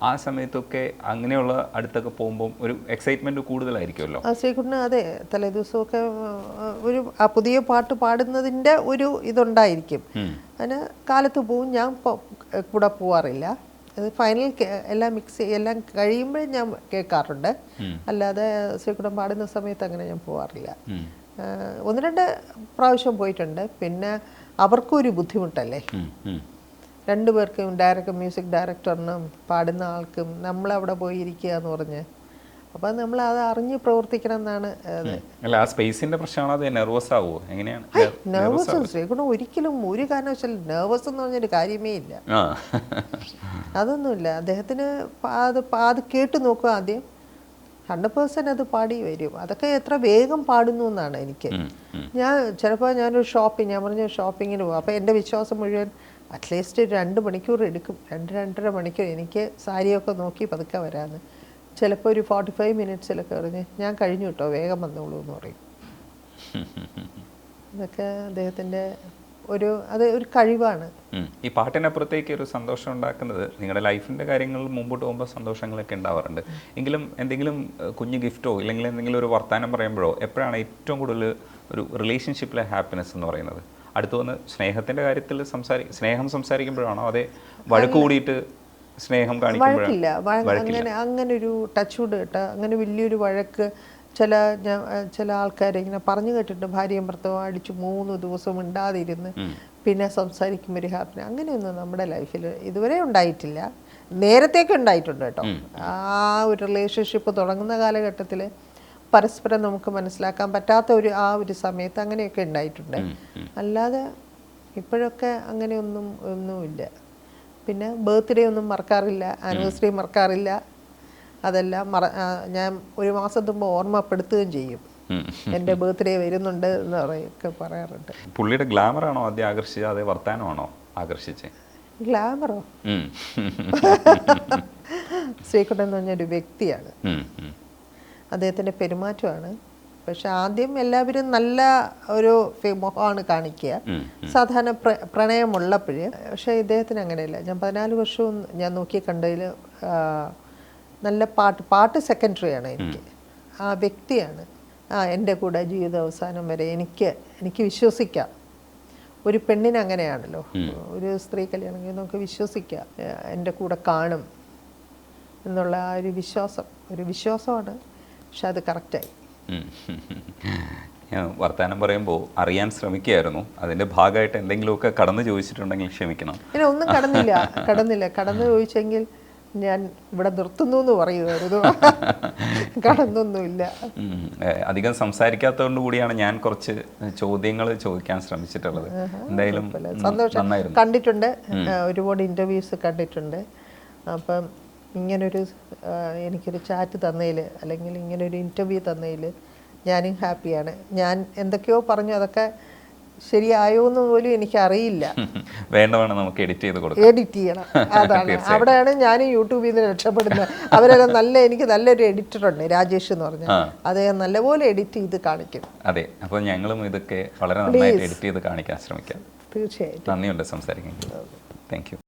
ആ സമയത്തൊക്കെ അങ്ങനെയുള്ള അടുത്തൊക്കെ പോകുമ്പോൾ ഒരു എക്സൈറ്റ്മെന്റ് കൂടുതലായിരിക്കുമല്ലോ. ശ്രീകുട്ടന് അതെ, തലേദിവസമൊക്കെ ഒരു പുതിയ പാട്ട് പാടുന്നതിൻ്റെ ഒരു ഇതുണ്ടായിരിക്കും. അതിന് കാലത്ത് പോവും, ഞാൻ കൂടെ പോവാറില്ല. അത് ഫൈനൽ എല്ലാം എല്ലാം കഴിയുമ്പോഴേ ഞാൻ കേൾക്കാറുണ്ട്. അല്ലാതെ ശ്രീകുട്ടൻ പാടുന്ന സമയത്ത് അങ്ങനെ ഞാൻ പോവാറില്ല. 1-2 പ്രാവശ്യം പോയിട്ടുണ്ട്. പിന്നെ അവർക്കും ഒരു ബുദ്ധിമുട്ടല്ലേ, 2 പേർക്കും, മ്യൂസിക് ഡയറക്ടറിനും പാടുന്ന ആൾക്കും നമ്മളവിടെ പോയി ഇരിക്കുക എന്ന് പറഞ്ഞ്. അപ്പം നമ്മൾ അത് അറിഞ്ഞ് പ്രവർത്തിക്കണം എന്നാണ്. നെർവസ് ശ്രീകുട്ടൻ ഒരിക്കലും ഒരു കാരണവശാലും നെർവസ് എന്ന് പറഞ്ഞൊരു കാര്യമേ ഇല്ല. അതൊന്നുമില്ല അദ്ദേഹത്തിന്. അത് കേട്ട് നോക്കുക ആദ്യം, 100% അത് പാടി വരും. അതൊക്കെ എത്ര വേഗം പാടുന്നു എന്നാണ് എനിക്ക്. ചിലപ്പോൾ ഞാനൊരു ഞാൻ പറഞ്ഞ ഷോപ്പിങ്ങിന് പോകും. അപ്പോൾ എൻ്റെ വിശ്വാസം മുഴുവൻ അറ്റ്ലീസ്റ്റ് 2 മണിക്കൂർ എടുക്കും, 2-2.5 മണിക്കൂർ എനിക്ക് സാരിയൊക്കെ നോക്കി പതുക്കെ വരാമെന്ന്. ചിലപ്പോൾ ഒരു 45 മിനിറ്റ്സിലൊക്കെ പറഞ്ഞ് ഞാൻ കഴിഞ്ഞു കേട്ടോ, വേഗം വന്നോളൂ എന്ന് പറയും. ഇതൊക്കെ അദ്ദേഹത്തിൻ്റെ ഒരു കഴിവാണ്. ഈ പാട്ടിനപ്പുറത്തേക്ക് ഒരു സന്തോഷം ഉണ്ടാക്കുന്നത് നിങ്ങളുടെ ലൈഫിൻ്റെ കാര്യങ്ങൾ മുമ്പോട്ട് പോകുമ്പോൾ സന്തോഷങ്ങളൊക്കെ ഉണ്ടാവാറുണ്ട്. എങ്കിലും എന്തെങ്കിലും കുഞ്ഞ് ഗിഫ്റ്റോ ഇല്ലെങ്കിൽ എന്തെങ്കിലും ഒരു വർത്തമാനം പറയുമ്പോഴോ എപ്പോഴാണ് ഏറ്റവും കൂടുതൽ ഒരു റിലേഷൻഷിപ്പിലെ ഹാപ്പിനെസ് എന്ന് പറയുന്നത്? അടുത്ത് വന്ന് സ്നേഹത്തിൻ്റെ കാര്യത്തിൽ സ്നേഹം സംസാരിക്കുമ്പോഴാണോ, അതേ വഴക്ക് കൂടിയിട്ട് സ്നേഹം കാണിക്കുമ്പോഴാണ്? അങ്ങനെ ഒരു ടച്ച് വുഡ് കേട്ടോ, അങ്ങനെ വലിയൊരു വഴക്ക് ചില ആൾക്കാരെ ഇങ്ങനെ പറഞ്ഞു കേട്ടിട്ട് ഭാര്യയും ഭർത്താവും അടിച്ച് 3 ദിവസം മിണ്ടാതിരുന്ന് പിന്നെ സംസാരിക്കുമ്പോൾ ഒരു ഹാപ്പി, അങ്ങനെയൊന്നും നമ്മുടെ ലൈഫിൽ ഇതുവരെ ഉണ്ടായിട്ടില്ല. നേരത്തേക്ക് ഉണ്ടായിട്ടുണ്ട് കേട്ടോ. ആ ഒരു റിലേഷൻഷിപ്പ് തുടങ്ങുന്ന കാലഘട്ടത്തിൽ പരസ്പരം നമുക്ക് മനസ്സിലാക്കാൻ പറ്റാത്ത ആ ഒരു സമയത്ത് അങ്ങനെയൊക്കെ ഉണ്ടായിട്ടുണ്ട്. അല്ലാതെ ഇപ്പോഴൊക്കെ അങ്ങനെ ഒന്നുമില്ല. പിന്നെ ബർത്ത്ഡേ ഒന്നും മറക്കാറില്ല, ആനിവേഴ്സറി മറക്കാറില്ല. അതെല്ലാം ഞാൻ ഒരു മാസം മുമ്പ് ഓർമ്മപ്പെടുത്തുകയും ചെയ്യും. എൻ്റെ ബർത്ത്ഡേ വരുന്നുണ്ട് എന്ന് പറയൊക്കെ പറയാറുണ്ട്. പുള്ളിയുടെ ഗ്ലാമറാണോ ആദ്യം ആകർഷിച്ചത്, അതേ വർത്താനമാണോ ആകർഷിച്ചത്? ഗ്ലാമറോ? ശ്രീകുട്ടൻ എന്ന് പറഞ്ഞൊരു വ്യക്തിയാണ്, അദ്ദേഹത്തിൻ്റെ പെരുമാറ്റമാണ്. പക്ഷെ ആദ്യം എല്ലാവരും നല്ല ഒരു മുഖമാണ് കാണിക്കുക, സാധാരണ പ്രണയമുള്ളപ്പോൾ. പക്ഷേ ഇദ്ദേഹത്തിന് അങ്ങനെയല്ല. ഞാൻ 14 വർഷവും ഞാൻ നോക്കി കണ്ടതിൽ നല്ല പാട്ട് സെക്കൻഡറിയാണ് എനിക്ക്. ആ വ്യക്തിയാണ് എൻ്റെ കൂടെ ജീവിത അവസാനം വരെ എനിക്ക് വിശ്വസിക്കാം. ഒരു പെണ്ണിന് അങ്ങനെയാണല്ലോ, ഒരു സ്ത്രീ കല്യാണം കഴിഞ്ഞ് നമുക്ക് വിശ്വസിക്കാം എൻ്റെ കൂടെ കാണും എന്നുള്ള ആ ഒരു വിശ്വാസമാണ്. പക്ഷെ അത് കറക്റ്റായി. ഞാൻ വർത്തമാനം പറയുമ്പോൾ അറിയാൻ ശ്രമിക്കുകയായിരുന്നു. അതിൻ്റെ ഭാഗമായിട്ട് എന്തെങ്കിലുമൊക്കെ കടന്നു ചോദിച്ചിട്ടുണ്ടെങ്കിൽ ക്ഷമിക്കണം. പിന്നെ ഒന്നും കടന്നു ചോദിച്ചെങ്കിൽ ഞാൻ ഇവിടെ നിർത്തുന്നു എന്ന് പറയുമായിരുന്നു. കടന്നൊന്നുമില്ല. അധികം സംസാരിക്കാത്തതുകൊണ്ട് കൂടിയാണ് ഞാൻ കുറച്ച് ചോദ്യങ്ങൾ ചോദിക്കാൻ ശ്രമിച്ചിട്ടുള്ളത്. എന്തായാലും സന്തോഷം. കണ്ടിട്ടുണ്ട്, ഒരുപാട് ഇൻ്റർവ്യൂസ് കണ്ടിട്ടുണ്ട്. അപ്പം ഇങ്ങനൊരു എനിക്കൊരു ചാറ്റ് തന്നതിൽ അല്ലെങ്കിൽ ഇങ്ങനൊരു ഇൻ്റർവ്യൂ തന്നതിൽ ഞാനും ഹാപ്പിയാണ്. ഞാൻ എന്തൊക്കെയോ പറഞ്ഞു, അതൊക്കെ ശരിയായോ എന്ന് പോലും എനിക്കറിയില്ല. വേണ്ട നമുക്ക് എഡിറ്റ് ചെയ്യണം. അതാണ്, അവിടെയാണ് ഞാൻ യൂട്യൂബിൽ നിന്ന് രക്ഷപ്പെടുന്നത്. അവരെല്ലാം എനിക്ക് നല്ലൊരു എഡിറ്ററുണ്ട്, രാജേഷ് എന്ന് പറഞ്ഞാൽ. അദ്ദേഹം നല്ലപോലെ എഡിറ്റ് ചെയ്ത് കാണിക്കും. അതെ, അപ്പോൾ ഞങ്ങളും ഇതൊക്കെ വളരെ നന്നായിട്ട് എഡിറ്റ് ചെയ്ത് കാണിക്കാൻ ശ്രമിക്കാം. തീർച്ചയായിട്ടും. നന്ദിയുണ്ട് സംസാരിക്കാൻ. Thank you.